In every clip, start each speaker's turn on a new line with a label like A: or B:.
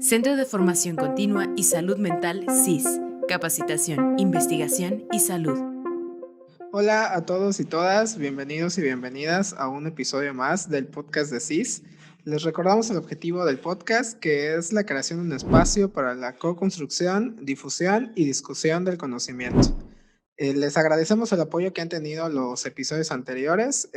A: Centro de Formación Continua y Salud Mental CIS. Capacitación, investigación y salud.
B: Hola a todos y todas, bienvenidos y bienvenidas a un episodio más del podcast de CIS. Les recordamos el objetivo del podcast, que es la creación de un espacio para la co-construcción, difusión y discusión del conocimiento. Les agradecemos el apoyo que han tenido los episodios anteriores.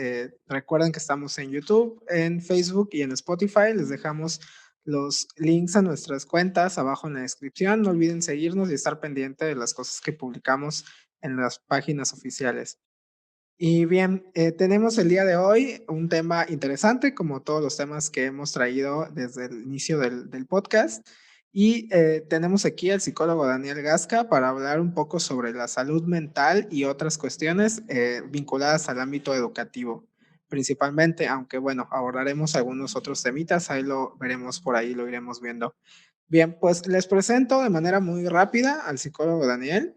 B: Recuerden que estamos en YouTube, en Facebook y en Spotify. Les dejamos los links a nuestras cuentas abajo en la descripción. No olviden seguirnos y estar pendiente de las cosas que publicamos en las páginas oficiales. Y bien, tenemos el día de hoy un tema interesante, como todos los temas que hemos traído desde el inicio del podcast. Y tenemos aquí al psicólogo Daniel Gasca para hablar un poco sobre la salud mental y otras cuestiones vinculadas al ámbito educativo, principalmente, aunque bueno, abordaremos algunos otros temitas, ahí lo veremos por ahí, lo iremos viendo. Bien, pues les presento de manera muy rápida al psicólogo Daniel.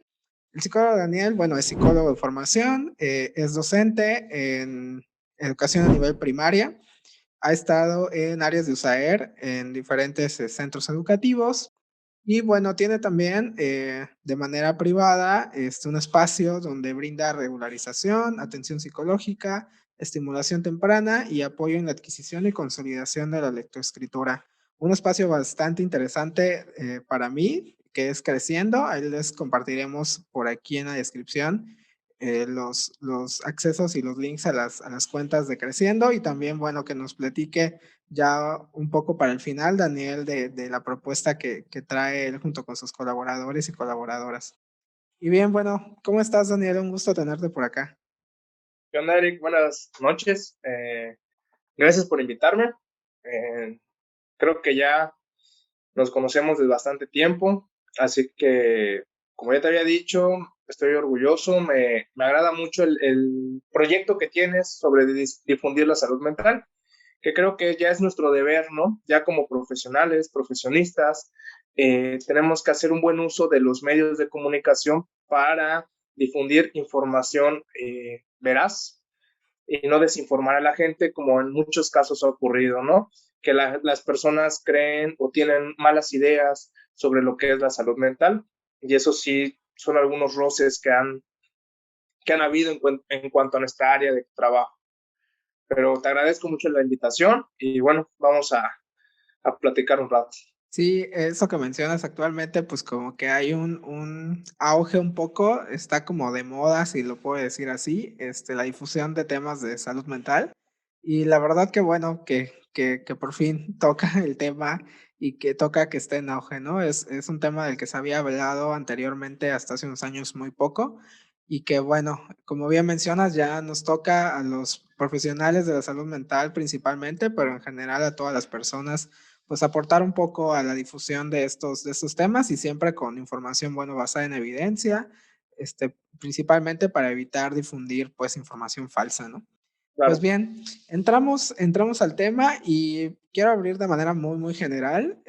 B: El psicólogo Daniel, bueno, es psicólogo de formación, es docente en educación a nivel primaria, ha estado en áreas de USAER en diferentes centros educativos y bueno, tiene también de manera privada un espacio donde brinda regularización, atención psicológica, estimulación temprana y apoyo en la adquisición y consolidación de la lectoescritura. Un espacio bastante interesante para mí, que es Creciendo. Ahí les compartiremos por aquí en la descripción los accesos y los links a las cuentas de Creciendo y también, bueno, que nos platique ya un poco para el final, Daniel, de la propuesta que trae él junto con sus colaboradores y colaboradoras. Y bien, bueno, ¿cómo estás, Daniel? Un gusto tenerte por acá.
C: ¿Qué onda, Eric? Buenas noches. Gracias por invitarme. Creo que ya nos conocemos desde bastante tiempo, así que, como ya te había dicho, estoy orgulloso. Me agrada mucho el proyecto que tienes sobre difundir la salud mental, que creo que ya es nuestro deber, ¿no? Ya como profesionales, profesionistas, tenemos que hacer un buen uso de los medios de comunicación para difundir información veraz y no desinformar a la gente, como en muchos casos ha ocurrido, ¿no? Que las personas creen o tienen malas ideas sobre lo que es la salud mental, y eso sí son algunos roces que han habido en cuanto a nuestra área de trabajo. Pero te agradezco mucho la invitación y bueno, vamos a platicar un rato.
B: Sí, eso que mencionas actualmente, pues como que hay un auge un poco, está como de moda, si lo puedo decir así, la difusión de temas de salud mental. Y la verdad que bueno, que por fin toca el tema y que toca que esté en auge, ¿no? Es un tema del que se había hablado anteriormente hasta hace unos años muy poco y que bueno, como bien mencionas, ya nos toca a los profesionales de la salud mental principalmente, pero en general a todas las personas pues aportar un poco a la difusión de estos temas y siempre con información, bueno, basada en evidencia, principalmente para evitar difundir, pues, información falsa, ¿no? Pues
C: Claro.
B: bien, entramos al tema y quiero abrir de manera muy, muy general.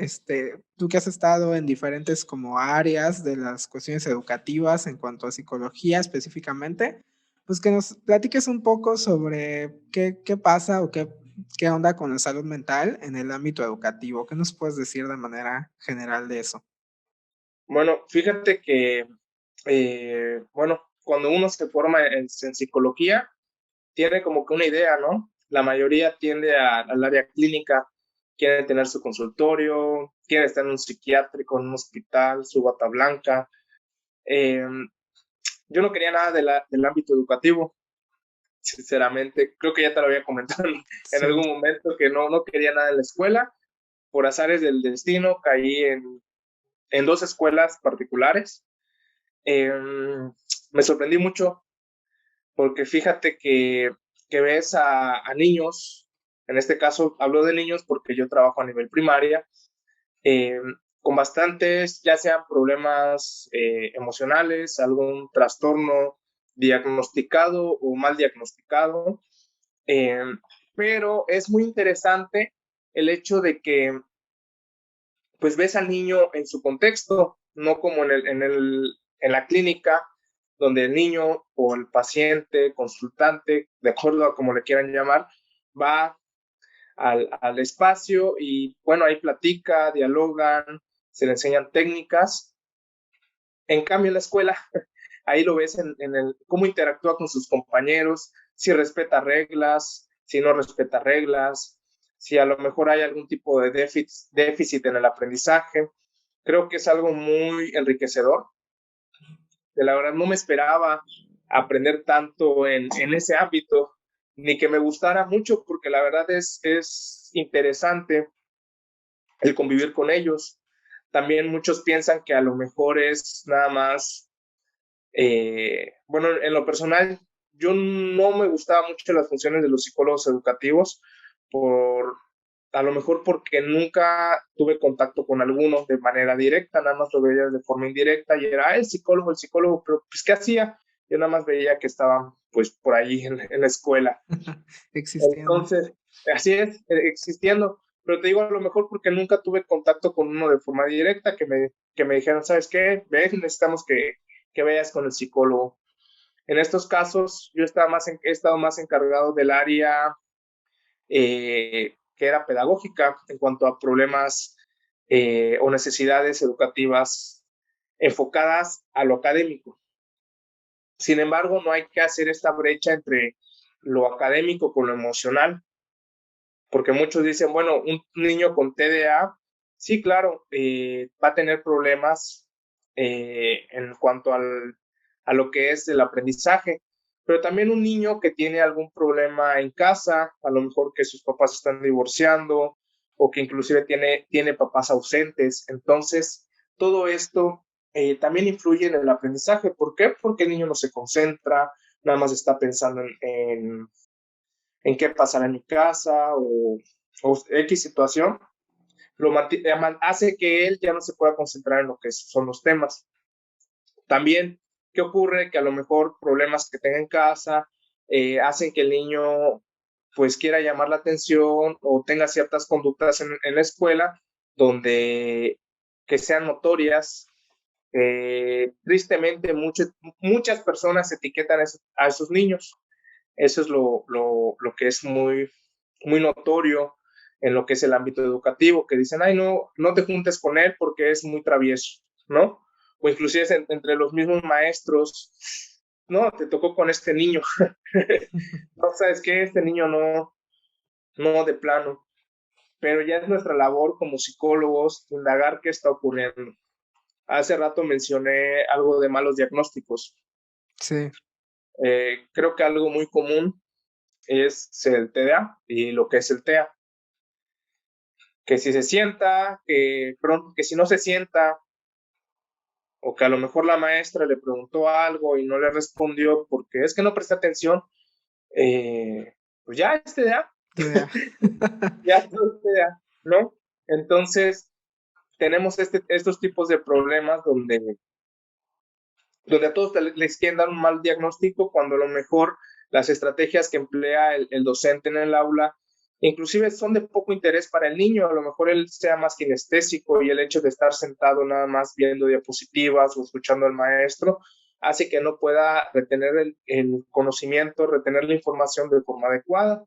B: Tú que has estado en diferentes como áreas de las cuestiones educativas en cuanto a psicología específicamente, pues que nos platiques un poco sobre qué pasa o qué onda con la salud mental en el ámbito educativo. ¿Qué nos puedes decir de manera general de eso?
C: Bueno, fíjate que, bueno, cuando uno se forma en psicología, tiene como que una idea, ¿no? La mayoría tiende al área clínica, quiere tener su consultorio, quiere estar en un psiquiátrico, en un hospital, su bata blanca. Eh, yo no quería nada del ámbito educativo, sinceramente. Creo que ya te lo había comentado en
B: Sí.
C: algún momento que no quería nada en la escuela. Por azares del destino, caí en dos escuelas particulares. Eh, Me sorprendí mucho porque fíjate que ves a niños, en este caso hablo de niños porque yo trabajo a nivel primaria, eh, con bastantes, ya sean problemas emocionales, algún trastorno diagnosticado o mal diagnosticado, eh, pero es muy interesante el hecho de que pues ves al niño en su contexto, no como en la clínica, donde el niño o el paciente, consultante, de acuerdo a como le quieran llamar, va al espacio y bueno, ahí platica, dialogan, se le enseñan técnicas. En cambio, en la escuela, ahí lo ves en el cómo interactúa con sus compañeros, si respeta reglas, si no respeta reglas, si a lo mejor hay algún tipo de déficit en el aprendizaje. Creo que es algo muy enriquecedor. De la verdad, no me esperaba aprender tanto en ese ámbito, ni que me gustara mucho, porque la verdad es interesante el convivir con ellos. También muchos piensan que a lo mejor es nada más, bueno, en lo personal, yo no me gustaba mucho las funciones de los psicólogos educativos, por, a lo mejor porque nunca tuve contacto con alguno de manera directa, nada más lo veía de forma indirecta y era el psicólogo, pero pues ¿qué hacía? Yo nada más veía que estaban pues por ahí en la escuela.
B: Existiendo.
C: Entonces, así es, existiendo. Pero te digo, a lo mejor porque nunca tuve contacto con uno de forma directa, que me dijeron, ¿sabes qué? Ven, necesitamos que vayas con el psicólogo. En estos casos, yo estaba he estado más encargado del área que era pedagógica en cuanto a problemas o necesidades educativas enfocadas a lo académico. Sin embargo, no hay que hacer esta brecha entre lo académico con lo emocional, porque muchos dicen, bueno, un niño con TDA, sí, claro, va a tener problemas en cuanto a lo que es el aprendizaje, pero también un niño que tiene algún problema en casa, a lo mejor que sus papás están divorciando o que inclusive tiene papás ausentes. Entonces, todo esto también influye en el aprendizaje. ¿Por qué? Porque el niño no se concentra, nada más está pensando en qué pasará en mi casa o X situación, hace que él ya no se pueda concentrar en lo que son los temas. También, ¿qué ocurre? Que a lo mejor problemas que tenga en casa hacen que el niño pues quiera llamar la atención o tenga ciertas conductas en la escuela donde que sean notorias. Tristemente, muchas personas etiquetan a esos niños. Eso es lo que es muy notorio en lo que es el ámbito educativo, que dicen, ay, no, no te juntes con él porque es muy travieso, ¿no? O inclusive entre los mismos maestros, no, te tocó con este niño, no sabes qué, este niño no de plano, pero ya es nuestra labor como psicólogos indagar qué está ocurriendo. Hace rato mencioné algo de malos diagnósticos.
B: Sí.
C: Creo que algo muy común es el TDA y lo que es el TEA. Que si se sienta, que si no se sienta, o que a lo mejor la maestra le preguntó algo y no le respondió porque es que no presta atención, pues ya es TDA,
B: TDA.
C: ya es TDA, ¿no? Entonces, tenemos estos tipos de problemas donde a todos les quieren dar un mal diagnóstico cuando a lo mejor las estrategias que emplea el docente en el aula inclusive son de poco interés para el niño, a lo mejor él sea más kinestésico y el hecho de estar sentado nada más viendo diapositivas o escuchando al maestro hace que no pueda retener el conocimiento, retener la información de forma adecuada.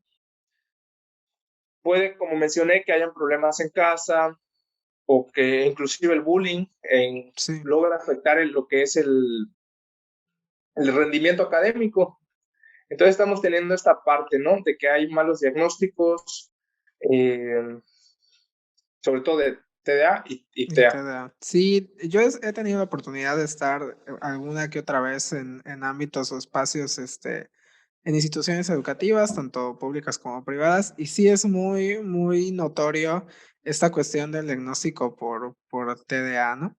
C: Puede, como mencioné, que hayan problemas en casa o que inclusive el bullying
B: Sí.
C: logra afectar lo que es el rendimiento académico. Entonces estamos teniendo esta parte, ¿no? De que hay malos diagnósticos, sobre todo de TDA y
B: Y
C: TEA.
B: TDA. Sí, yo he tenido la oportunidad de estar alguna que otra vez en ámbitos o espacios, en instituciones educativas, tanto públicas como privadas, y sí es muy, muy notorio esta cuestión del diagnóstico por TDA, ¿no?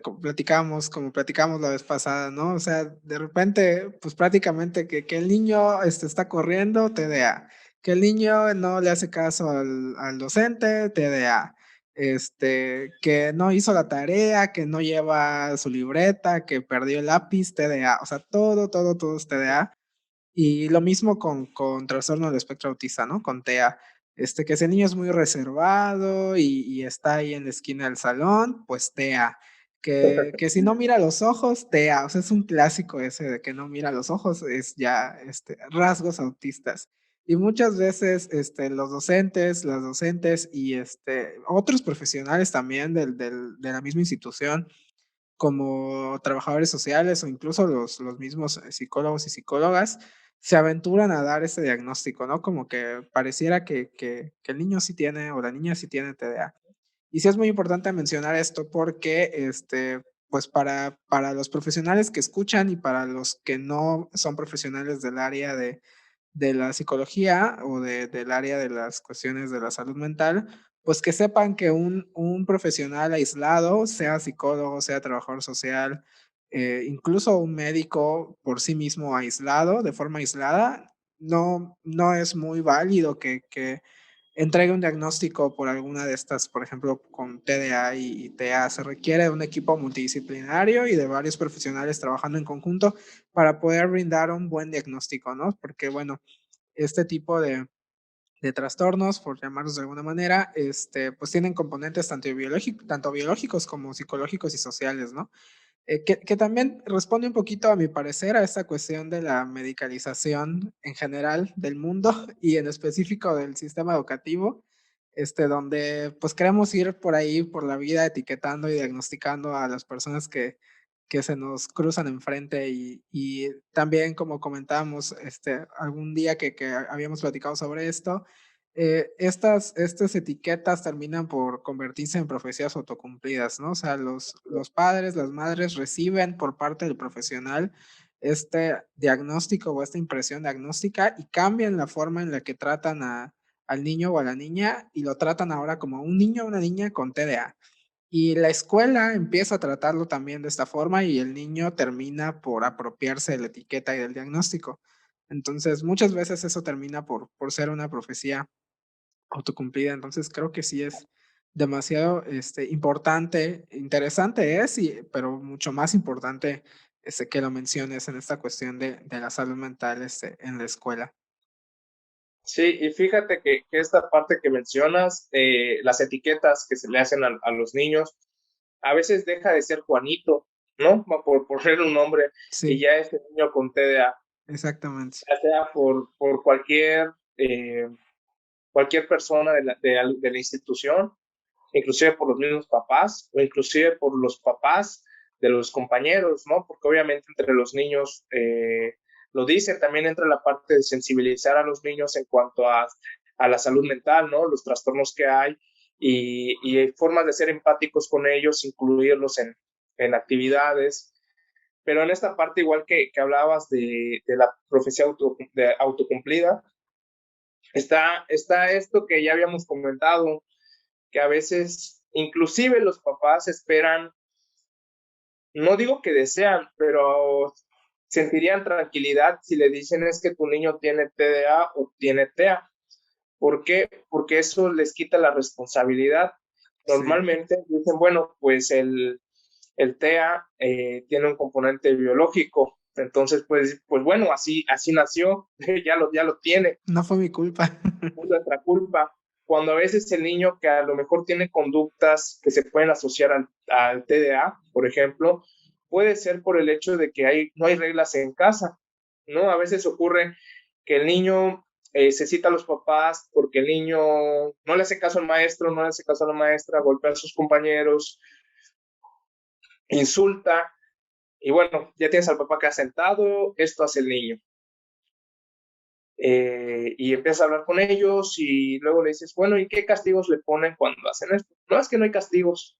B: Como platicamos la vez pasada, ¿no? O sea, de repente, pues prácticamente que el niño está corriendo, TDA, que el niño no le hace caso al docente, TDA, que no hizo la tarea, que no lleva su libreta, que perdió el lápiz, TDA, o sea, todo es TDA. Y lo mismo con trastorno del espectro autista, ¿no? Con TEA. Que ese niño es muy reservado y está ahí en la esquina del salón, pues TEA. Que si no mira los ojos, TEA. O sea, es un clásico ese de que no mira los ojos, es ya rasgos autistas. Y muchas veces los docentes, las docentes y otros profesionales también de la misma institución, como trabajadores sociales o incluso los mismos psicólogos y psicólogas, se aventuran a dar ese diagnóstico, ¿no? Como que pareciera que el niño sí tiene o la niña sí tiene TDA. Y sí es muy importante mencionar esto porque, pues para los profesionales que escuchan y para los que no son profesionales del área de la psicología o del área de las cuestiones de la salud mental, pues que sepan que un profesional aislado, sea psicólogo, sea trabajador social, incluso un médico por sí mismo aislado, de forma aislada, no es muy válido que entregue un diagnóstico por alguna de estas, por ejemplo, con TDA y TEA. Se requiere de un equipo multidisciplinario y de varios profesionales trabajando en conjunto para poder brindar un buen diagnóstico, ¿no? Porque, bueno, este tipo de trastornos, por llamarlos de alguna manera, pues tienen componentes tanto biológicos como psicológicos y sociales, ¿no? Que también responde un poquito, a mi parecer, a esta cuestión de la medicalización en general del mundo y en específico del sistema educativo, donde pues queremos ir por ahí, por la vida, etiquetando y diagnosticando a las personas que se nos cruzan enfrente y también, como comentábamos, algún día que habíamos platicado sobre esto, estas etiquetas terminan por convertirse en profecías autocumplidas, ¿no? O sea, los padres, las madres reciben por parte del profesional este diagnóstico o esta impresión diagnóstica y cambian la forma en la que tratan al niño o a la niña y lo tratan ahora como un niño o una niña con TDA. Y la escuela empieza a tratarlo también de esta forma y el niño termina por apropiarse de la etiqueta y del diagnóstico. Entonces, muchas veces eso termina por ser una profecía autocumplida. Entonces, creo que sí es demasiado, importante, interesante es, pero mucho más importante, que lo menciones en esta cuestión de la salud mental, en la escuela.
C: Sí, y fíjate que esta parte que mencionas, las etiquetas que se le hacen a los niños, a veces deja de ser Juanito, ¿no? Por ser un nombre, y
B: Sí,
C: ya este niño con TDA,
B: exactamente.
C: ya sea por cualquier persona de la institución, inclusive por los mismos papás, o inclusive por los papás de los compañeros, ¿no? Porque obviamente entre los niños, lo dicen, también entra la parte de sensibilizar a los niños en cuanto a la salud mental, ¿no? Los trastornos que hay y hay formas de ser empáticos con ellos, incluirlos en actividades. Pero en esta parte, igual que hablabas de la profecía autocumplida, está esto que ya habíamos comentado, que a veces inclusive los papás esperan, no digo que desean, pero sentirían tranquilidad si le dicen es que tu niño tiene TDA o tiene TEA. ¿Por qué? Porque eso les quita la responsabilidad.
B: Sí.
C: Normalmente dicen, bueno, pues el TEA tiene un componente biológico, entonces pues bueno, así nació, ya lo tiene,
B: No fue mi culpa.
C: es nuestra culpa. Cuando a veces el niño que a lo mejor tiene conductas que se pueden asociar al TDA, por ejemplo, puede ser por el hecho de que no hay reglas en casa, ¿no? A veces ocurre que el niño se cita a los papás porque el niño no le hace caso al maestro, no le hace caso a la maestra, golpea a sus compañeros, insulta, y bueno, ya tienes al papá que ha sentado, esto hace el niño. Y empiezas a hablar con ellos y luego le dices, bueno, ¿y qué castigos le ponen cuando hacen esto? No, es que no hay castigos.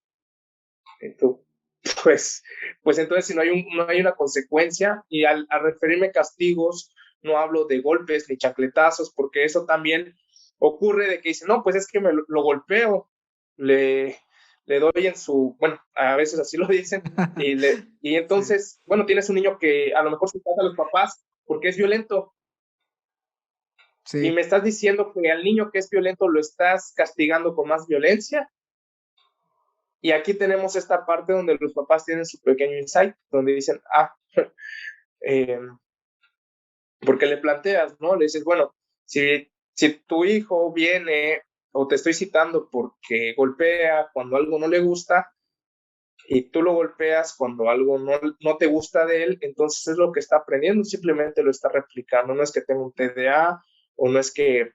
C: Entonces, pues entonces si no hay una consecuencia, y al referirme a castigos, no hablo de golpes ni chancletazos, porque eso también ocurre de que dicen, no, pues es que lo golpeo, le, le doy en su, bueno, a veces así lo dicen, y
B: Sí,
C: entonces, bueno, tienes un niño que a lo mejor se pasa a los papás porque es violento, y
B: sí,
C: me estás diciendo que al niño que es violento lo estás castigando con más violencia. Y aquí tenemos esta parte donde los papás tienen su pequeño insight, donde dicen, eh, porque le planteas, ¿no? Le dices, bueno, si tu hijo viene o te estoy citando porque golpea cuando algo no le gusta y tú lo golpeas cuando algo no te gusta de él, entonces es lo que está aprendiendo, simplemente lo está replicando, no es que tenga un TDA o no es que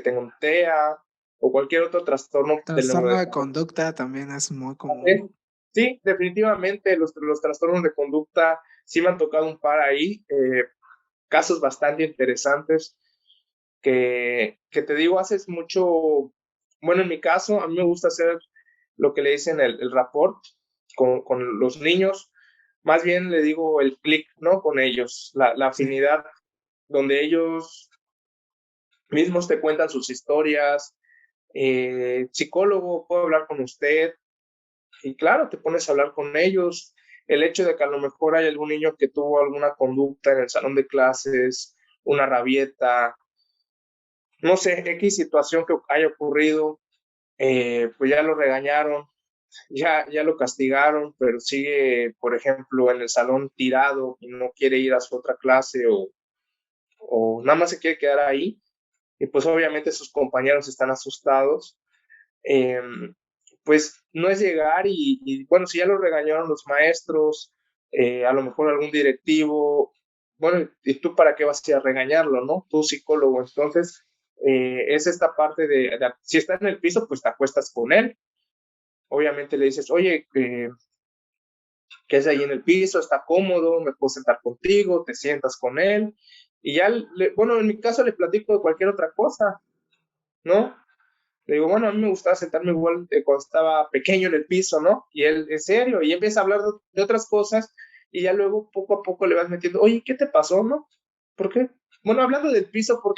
C: tenga un TEA o cualquier otro trastorno del
B: Trastorno de conducta también es muy común.
C: Sí, definitivamente los trastornos de conducta sí me han tocado un par ahí, casos bastante interesantes que te digo, haces mucho, bueno, en mi caso, a mí me gusta hacer lo que le dicen el rapport con los niños, más bien le digo el clic, ¿no? Con ellos, la afinidad, donde ellos mismos te cuentan sus historias, psicólogo, puedo hablar con usted, y claro, te pones a hablar con ellos. El hecho de que a lo mejor hay algún niño que tuvo alguna conducta en el salón de clases, una rabieta, no sé, X situación que haya ocurrido, pues ya lo regañaron, ya lo castigaron, pero sigue, por ejemplo, en el salón tirado y no quiere ir a su otra clase o nada más se quiere quedar ahí. Y pues obviamente sus compañeros están asustados. eh, pues no es llegar bueno, si ya lo regañaron los maestros, a lo mejor algún directivo, bueno, ¿y tú para qué vas a ir a regañarlo, no? Tú psicólogo, entonces es esta parte si está en el piso, pues te acuestas con él, obviamente le dices, oye, ¿qué es ahí en el piso? Está cómodo, me puedo sentar contigo, te sientas con él, y ya, bueno, en mi caso le platico de cualquier otra cosa, ¿no? Le digo, bueno, a mí me gustaba sentarme igual cuando estaba pequeño en el piso, ¿no? Y él, en serio, y empieza a hablar de otras cosas y ya luego poco a poco le vas metiendo, oye, ¿qué te pasó, no? ¿Por qué? Bueno, hablando del piso, ¿por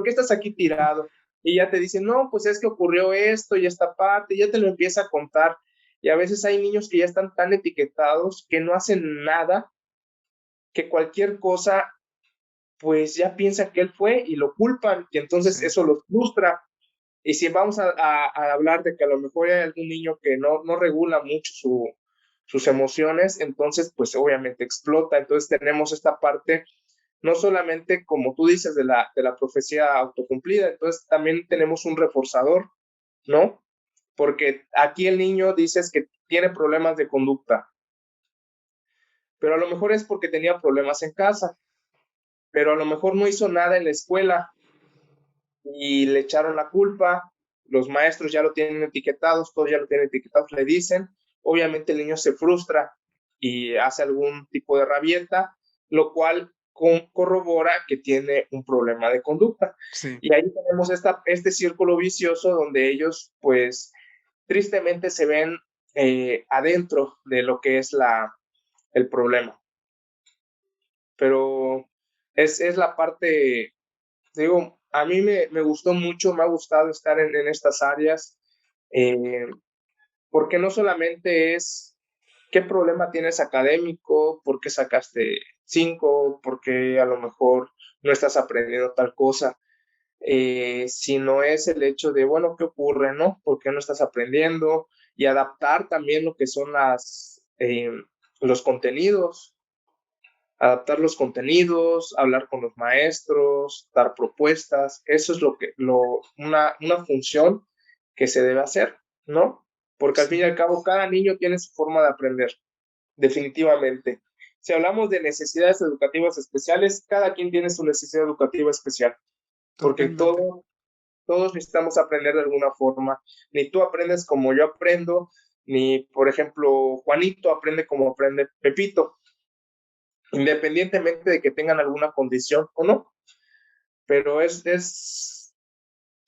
C: qué estás aquí tirado? Y ya te dicen, no, pues es que ocurrió esto y esta parte, y ya te lo empieza a contar. Y a veces hay niños que ya están tan etiquetados que no hacen nada, que cualquier cosa, pues ya piensan que él fue y lo culpan, y entonces
B: Sí.
C: eso los frustra. Y si vamos a hablar de que a lo mejor hay algún niño que no regula mucho sus emociones, entonces pues obviamente explota. Entonces tenemos esta parte, no solamente como tú dices de la profecía autocumplida, entonces también tenemos un reforzador, ¿no? Porque aquí el niño dices que tiene problemas de conducta, pero a lo mejor es porque tenía problemas en casa, pero a lo mejor no hizo nada en la escuela y le echaron la culpa, los maestros ya lo tienen etiquetados, todos ya lo tienen etiquetados, le dicen, obviamente el niño se frustra y hace algún tipo de rabieta, lo cual corrobora que tiene un problema de conducta.
B: Sí.
C: Y ahí tenemos este círculo vicioso donde ellos, pues, tristemente se ven adentro de lo que es el problema. Pero es la parte, digo, a mí me gustó mucho, me ha gustado estar en estas áreas, porque no solamente es qué problema tienes académico, por qué sacaste 5, por qué a lo mejor no estás aprendiendo tal cosa, sino es el hecho de, bueno, ¿qué ocurre, no? ¿Por qué no estás aprendiendo? Y adaptar también lo que son los contenidos, adaptar los contenidos, hablar con los maestros, dar propuestas, eso es una función que se debe hacer, ¿no? Porque al fin y al cabo cada niño tiene su forma de aprender, definitivamente. Si hablamos de necesidades educativas especiales, cada quien tiene su necesidad educativa especial, porque
B: Totalmente.
C: todos necesitamos aprender de alguna forma. Ni tú aprendes como yo aprendo, ni, por ejemplo, Juanito aprende como aprende Pepito, independientemente de que tengan alguna condición o no. Pero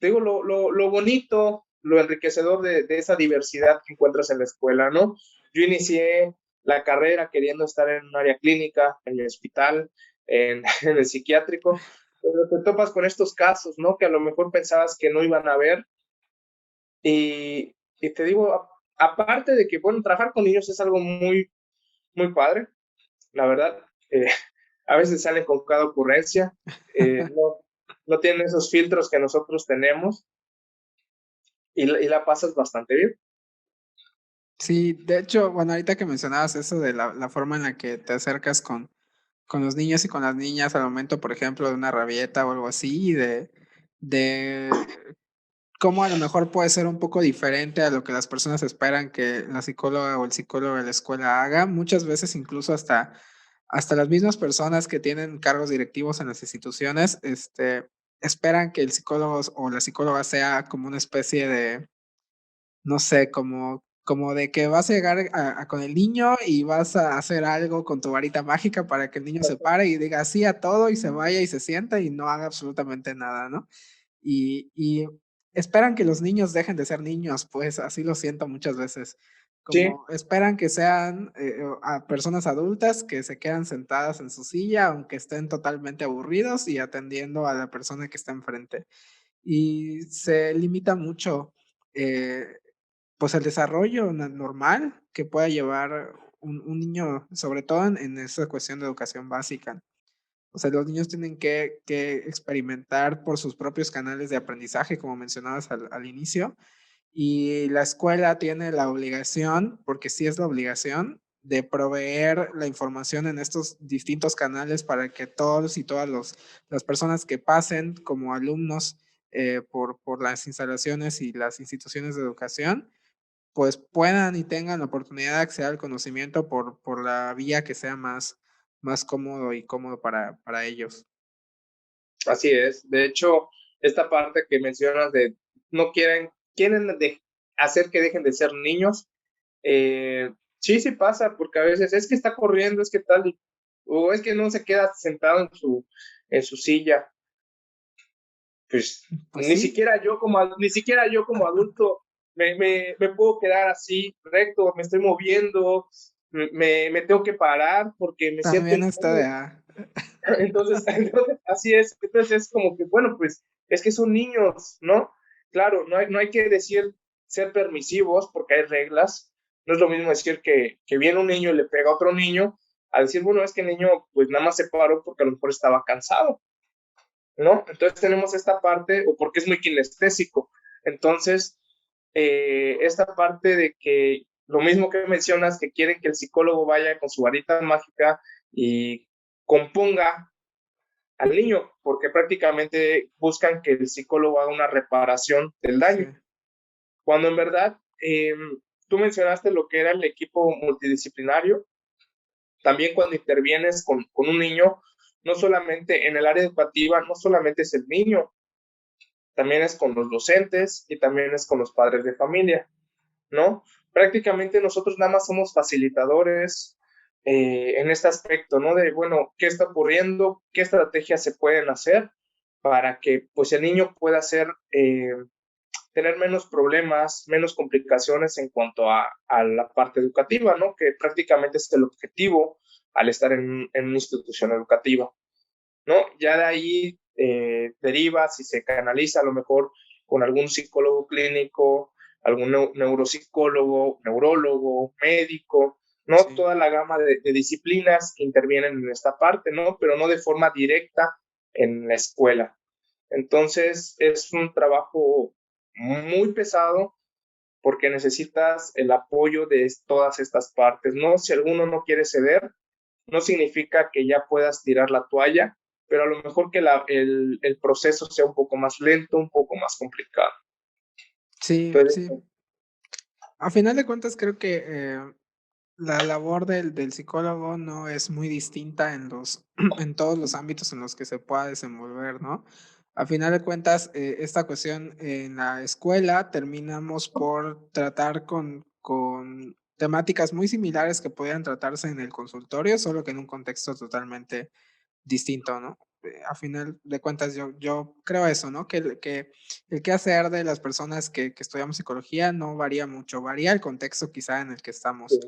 C: digo, lo bonito, lo enriquecedor de esa diversidad que encuentras en la escuela, ¿no? Yo inicié la carrera queriendo estar en un área clínica, en el hospital, en el psiquiátrico, pero te topas con estos casos, ¿no? Que a lo mejor pensabas que no iban a ver. Y te digo, aparte de que, bueno, trabajar con niños es algo muy, muy padre, la verdad. A veces salen con cada ocurrencia, no tienen esos filtros que nosotros tenemos y la pasas bastante bien.
B: Sí, de hecho, bueno, ahorita que mencionabas eso de la forma en la que te acercas con los niños y con las niñas al momento, por ejemplo, de una rabieta o algo así, de cómo a lo mejor puede ser un poco diferente a lo que las personas esperan que la psicóloga o el psicólogo de la escuela haga, muchas veces incluso hasta las mismas personas que tienen cargos directivos en las instituciones, esperan que el psicólogo o la psicóloga sea como una especie de, no sé, como de que vas a llegar con el niño y vas a hacer algo con tu varita mágica para que el niño se pare y diga sí a todo y se vaya y se sienta y no haga absolutamente nada, ¿no? Y esperan que los niños dejen de ser niños, pues así lo siento muchas veces.
C: Sí,
B: Como esperan que sean a personas adultas que se quedan sentadas en su silla, aunque estén totalmente aburridos y atendiendo a la persona que está enfrente. Y se limita mucho, eh, pues el desarrollo normal que pueda llevar un niño, sobre todo en esa cuestión de educación básica. O sea, los niños tienen que experimentar por sus propios canales de aprendizaje, como mencionabas al inicio, y la escuela tiene la obligación, porque sí es la obligación, de proveer la información en estos distintos canales para que todos y todas las personas que pasen como alumnos por las instalaciones y las instituciones de educación, pues puedan y tengan la oportunidad de acceder al conocimiento por la vía que sea más cómodo y cómodo para ellos.
C: así es. De hecho, esta parte que mencionas de no quieren hacer que dejen de ser niños, sí, sí pasa, porque a veces es que está corriendo, es que tal, o es que no se queda sentado en su silla. Pues
B: Pues sí,
C: ni siquiera yo como adulto me puedo quedar así recto, me estoy moviendo, me tengo que parar porque me siento
B: también está de
C: incómodo.
B: A.
C: Entonces, así es. Entonces es como que, bueno, pues es que son niños, ¿no? Claro, no hay que decir ser permisivos porque hay reglas. No es lo mismo decir que viene un niño y le pega a otro niño, a decir, bueno, es que el niño pues nada más se paró porque a lo mejor estaba cansado, ¿no? Entonces tenemos esta parte, o porque es muy kinestésico. Entonces, esta parte de que lo mismo que mencionas, que quieren que el psicólogo vaya con su varita mágica y componga al niño, porque prácticamente buscan que el psicólogo haga una reparación del
B: Sí,
C: daño, cuando en verdad tú mencionaste lo que era el equipo multidisciplinario, también cuando intervienes con un niño, no solamente en el área educativa, no solamente es el niño, también es con los docentes y también es con los padres de familia, ¿no? Prácticamente nosotros nada más somos facilitadores en este aspecto, ¿no? De, bueno, ¿qué está ocurriendo? ¿Qué estrategias se pueden hacer para que pues el niño pueda tener menos problemas, menos complicaciones en cuanto a la parte educativa, ¿no? Que prácticamente es el objetivo al estar en una institución educativa, ¿no? Ya de ahí deriva, si se canaliza a lo mejor con algún psicólogo clínico, algún neuropsicólogo, neurólogo, médico, ¿no?
B: sí.
C: Toda la gama de disciplinas que intervienen en esta parte, ¿no? Pero no de forma directa en la escuela. Entonces, es un trabajo muy pesado porque necesitas el apoyo de todas estas partes, ¿no? Si alguno no quiere ceder, no significa que ya puedas tirar la toalla, pero a lo mejor que el proceso sea un poco más lento, un poco más complicado.
B: Sí,
C: Entonces,
B: sí. A final de cuentas, creo que la labor del psicólogo no es muy distinta en todos los ámbitos en los que se pueda desenvolver, ¿no? A final de cuentas, esta cuestión en la escuela terminamos por tratar con temáticas muy similares que podían tratarse en el consultorio, solo que en un contexto totalmente distinto, ¿no? A final de cuentas, yo creo eso, ¿no? Que el qué hacer de las personas que estudiamos psicología no varía mucho, varía el contexto quizá en el que estamos,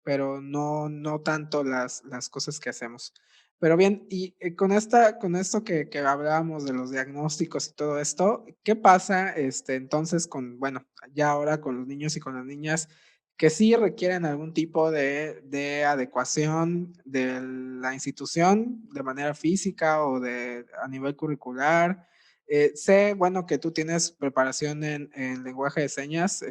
B: pero no tanto las cosas que hacemos. Pero bien, y con esto que hablábamos de los diagnósticos y todo esto, ¿qué pasa entonces bueno, ya ahora con los niños y con las niñas que sí requieren algún tipo de adecuación de la institución de manera física o a nivel curricular? Sé, bueno, que tú tienes preparación en lenguaje de señas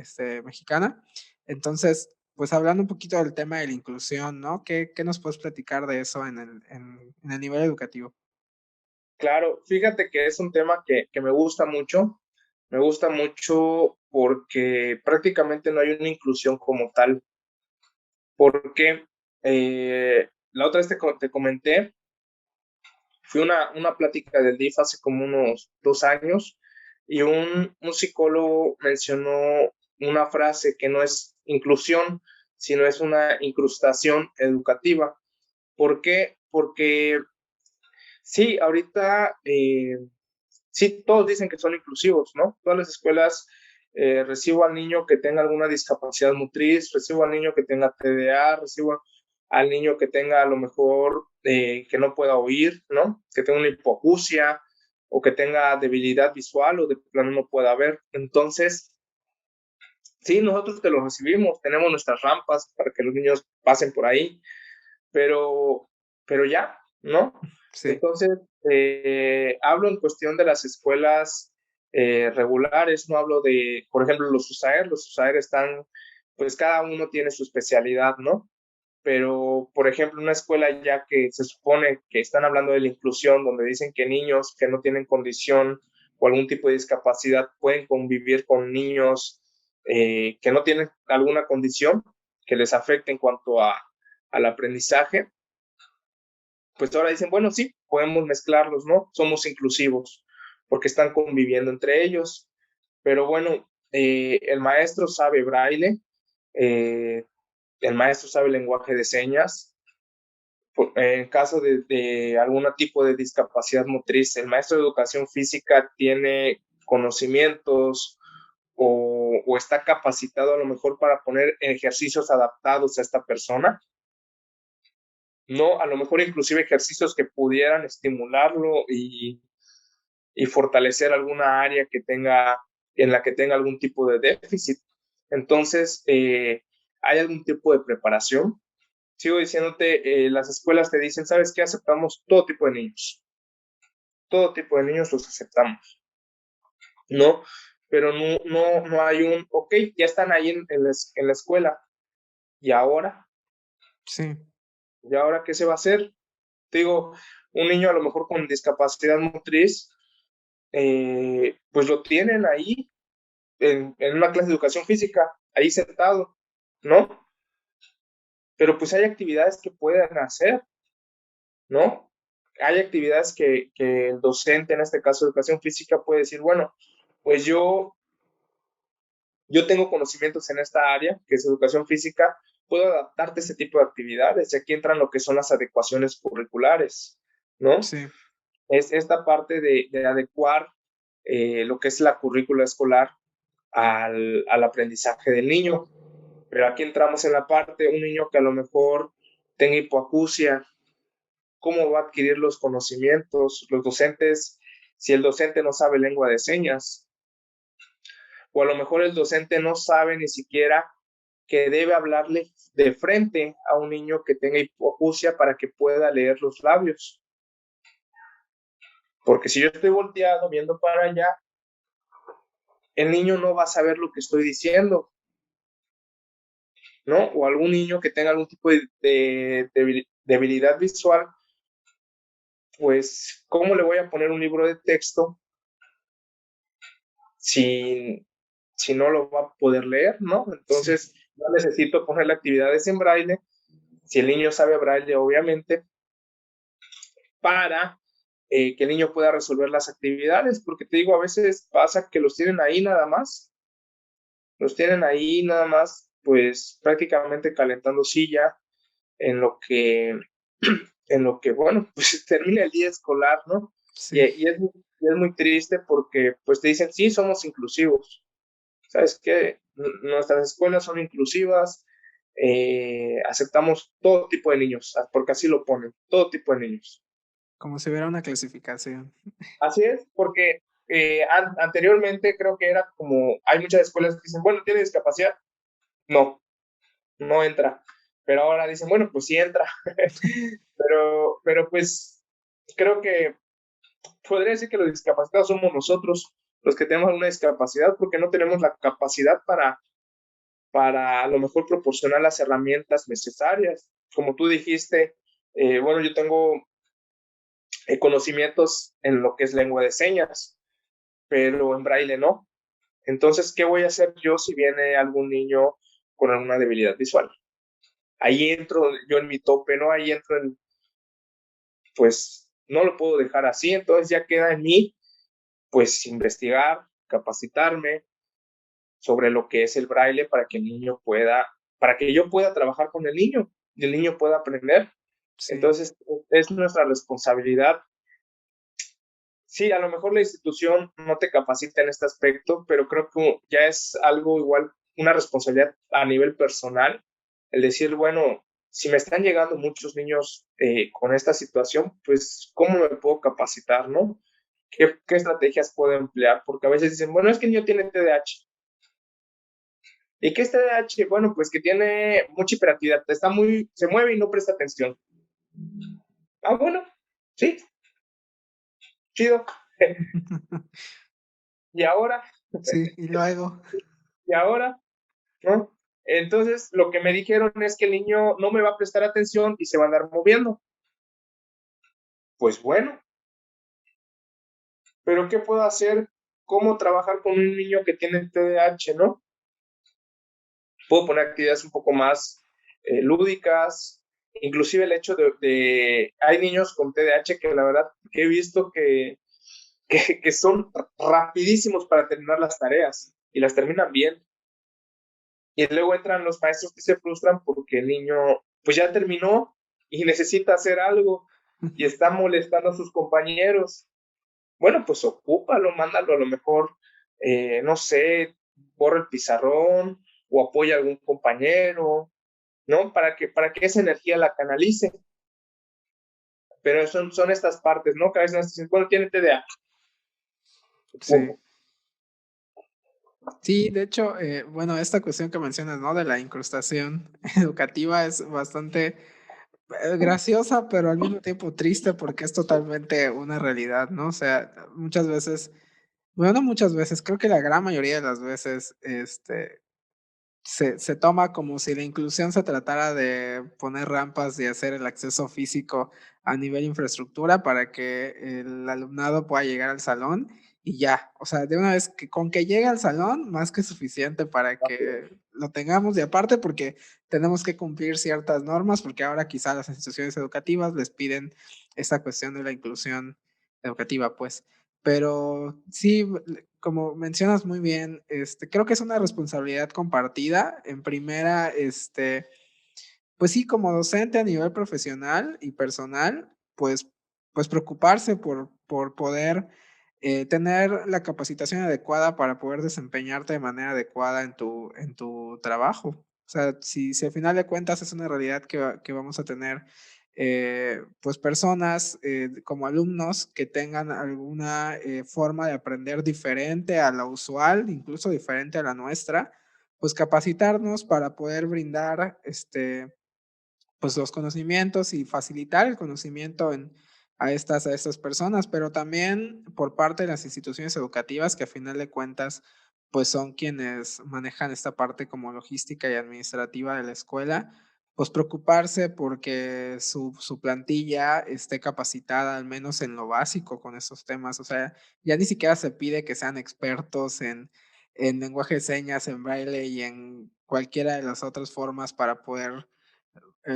B: mexicana, entonces, pues hablando un poquito del tema de la inclusión, ¿no? ¿Qué nos puedes platicar de eso en el nivel educativo?
C: claro, fíjate que es un tema que me gusta mucho porque prácticamente no hay una inclusión como tal, porque la otra vez te comenté Fui a una plática del DIF hace como unos 2 años y un psicólogo mencionó una frase que no es inclusión, sino es una incrustación educativa. ¿Por qué? Porque sí, ahorita sí, todos dicen que son inclusivos, ¿no? Todas las escuelas recibo al niño que tenga alguna discapacidad motriz, recibo al niño que tenga TDA, recibo al niño que tenga a lo mejor que no pueda oír, ¿no? Que tenga una hipoacusia o que tenga debilidad visual o de plano no pueda ver. Entonces, sí, nosotros te lo recibimos, tenemos nuestras rampas para que los niños pasen por ahí, pero, pero ya, ¿no?
B: Sí,
C: Entonces, hablo en cuestión de las escuelas regulares, no hablo de, por ejemplo, los USAER están, pues cada uno tiene su especialidad, ¿no? Pero, por ejemplo, una escuela ya que se supone que están hablando de la inclusión, donde dicen que niños que no tienen condición o algún tipo de discapacidad pueden convivir con niños que no tienen alguna condición que les afecte en cuanto al aprendizaje, pues ahora dicen, bueno, sí, podemos mezclarlos, ¿no? Somos inclusivos porque están conviviendo entre ellos. Pero bueno, el maestro sabe braille, eh, el maestro sabe lenguaje de señas. En caso de algún tipo de discapacidad motriz, el maestro de educación física tiene conocimientos o está capacitado a lo mejor para poner ejercicios adaptados a esta persona. No, a lo mejor inclusive ejercicios que pudieran estimularlo y fortalecer alguna área en la que tenga algún tipo de déficit. Entonces, ¿hay algún tipo de preparación? Sigo diciéndote, las escuelas te dicen, ¿sabes qué? Aceptamos todo tipo de niños. Todo tipo de niños los aceptamos, ¿no? Pero no hay ok, ya están ahí en la escuela. ¿Y ahora?
B: sí,
C: ¿Y ahora qué se va a hacer? Te digo, un niño a lo mejor con discapacidad motriz, pues lo tienen ahí en una clase de educación física, ahí sentado, ¿no? Pero pues hay actividades que pueden hacer, ¿no? Hay actividades que el docente, en este caso de educación física, puede decir, bueno, pues yo tengo conocimientos en esta área, que es educación física, puedo adaptarte a ese tipo de actividades. Y aquí entran lo que son las adecuaciones curriculares, ¿no?
B: sí,
C: Es esta parte de adecuar lo que es la currícula escolar al aprendizaje del niño. Pero aquí entramos en la parte, un niño que a lo mejor tenga hipoacusia, ¿cómo va a adquirir los conocimientos? Los docentes, si el docente no sabe lengua de señas, o a lo mejor el docente no sabe ni siquiera que debe hablarle de frente a un niño que tenga hipoacusia para que pueda leer los labios. Porque si yo estoy volteado viendo para allá, el niño no va a saber lo que estoy diciendo, ¿no? O algún niño que tenga algún tipo de debilidad visual, pues, ¿cómo le voy a poner un libro de texto si, si no lo va a poder leer, ¿no?
B: sí.
C: Entonces, yo necesito ponerle actividades en braille, si el niño sabe braille, obviamente, para que el niño pueda resolver las actividades, porque te digo, a veces pasa que los tienen ahí nada más, pues prácticamente calentando silla en lo que, bueno, pues termina el día escolar, ¿no? Y,
B: Sí,
C: y es muy triste porque pues te dicen, sí, somos inclusivos. ¿Sabes qué? Nuestras escuelas son inclusivas, aceptamos todo tipo de niños, porque así lo ponen, todo tipo de niños.
B: como si hubiera una clasificación.
C: Así es, porque anteriormente creo que era como, hay muchas escuelas que dicen, bueno, ¿tiene discapacidad? No, no entra. Pero ahora dicen, bueno, pues sí entra. pero pues creo que podría decir que los discapacitados somos nosotros los que tenemos alguna discapacidad porque no tenemos la capacidad para a lo mejor proporcionar las herramientas necesarias. Como tú dijiste, bueno, yo tengo conocimientos en lo que es lengua de señas, pero en braille no. Entonces, ¿qué voy a hacer yo si viene algún niño con alguna debilidad visual? Ahí entro yo en mi tope, ¿no? Ahí entro en, pues, no lo puedo dejar así, entonces ya queda en mí, pues, investigar, capacitarme sobre lo que es el braille para que el niño pueda, para que yo pueda trabajar con el niño y el niño pueda aprender.
B: Sí,
C: Entonces, es nuestra responsabilidad. Sí, a lo mejor la institución no te capacita en este aspecto, pero creo que ya es algo igual, una responsabilidad a nivel personal, el decir, bueno, si me están llegando muchos niños con esta situación, pues, ¿cómo me puedo capacitar, no? ¿Qué estrategias puedo emplear? Porque a veces dicen, bueno, es que el niño tiene TDAH. ¿Y qué es TDAH? Bueno, pues que tiene mucha hiperactividad, se mueve y no presta atención. Ah, bueno, sí, chido. ¿Y ahora?
B: sí, y luego,
C: ¿Y ahora? ¿No? Entonces, lo que me dijeron es que el niño no me va a prestar atención y se va a andar moviendo. Pues bueno, pero ¿qué puedo hacer? ¿Cómo trabajar con un niño que tiene TDAH, no? Puedo poner actividades un poco más lúdicas, inclusive el hecho hay niños con TDAH que la verdad que he visto que son rapidísimos para terminar las tareas y las terminan bien. Y luego entran los maestros que se frustran porque el niño pues ya terminó y necesita hacer algo y está molestando a sus compañeros. Bueno, pues ocúpalo, mándalo a lo mejor, no sé, borra el pizarrón o apoya a algún compañero, ¿no? Para que esa energía la canalice. Pero son estas partes, ¿no? Que a veces nos dicen, bueno, tiene TDA,
B: sí.
C: supongo.
B: Sí, de hecho, bueno, esta cuestión que mencionas, ¿no? De la incrustación educativa es bastante graciosa, pero al mismo tiempo triste porque es totalmente una realidad, ¿no? O sea, muchas veces, bueno, no muchas veces, creo que la gran mayoría de las veces, se toma como si la inclusión se tratara de poner rampas y hacer el acceso físico a nivel infraestructura para que el alumnado pueda llegar al salón y ya, o sea, de una vez que con que llegue al salón, más que suficiente para que lo tengamos y aparte porque tenemos que cumplir ciertas normas, porque ahora quizá las instituciones educativas les piden esta cuestión de la inclusión educativa, pues. Pero sí, como mencionas muy bien, creo que es una responsabilidad compartida. En primera, pues sí, como docente a nivel profesional y personal, pues preocuparse por poder tener la capacitación adecuada para poder desempeñarte de manera adecuada en tu trabajo. O sea, si al final de cuentas es una realidad que vamos a tener pues personas como alumnos que tengan alguna forma de aprender diferente a la usual, incluso diferente a la nuestra, pues capacitarnos para poder brindar pues los conocimientos y facilitar el conocimiento a estas personas, pero también por parte de las instituciones educativas que a final de cuentas pues son quienes manejan esta parte como logística y administrativa de la escuela, pues preocuparse porque su plantilla esté capacitada al menos en lo básico con esos temas, o sea, ya ni siquiera se pide que sean expertos en lenguaje de señas, en braille y en cualquiera de las otras formas para poder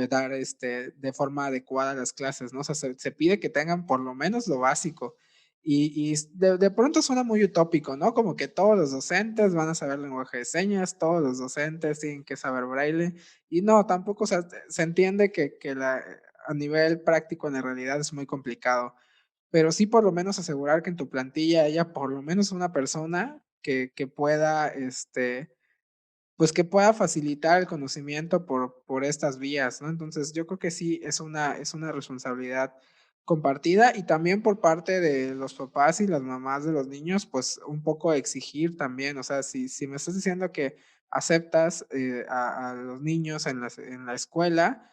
B: dar de forma adecuada las clases, ¿no? O sea, se pide que tengan por lo menos lo básico. Y de pronto suena muy utópico, ¿no? Como que todos los docentes van a saber lenguaje de señas, todos los docentes tienen que saber braille. Y no, tampoco, o sea, se entiende que a nivel práctico en la realidad es muy complicado. Pero sí por lo menos asegurar que en tu plantilla haya por lo menos una persona que pueda, pues que pueda facilitar el conocimiento por estas vías, ¿no? Entonces, yo creo que sí es una responsabilidad compartida y también por parte de los papás y las mamás de los niños, pues un poco exigir también, o sea, si me estás diciendo que aceptas a los niños en la escuela,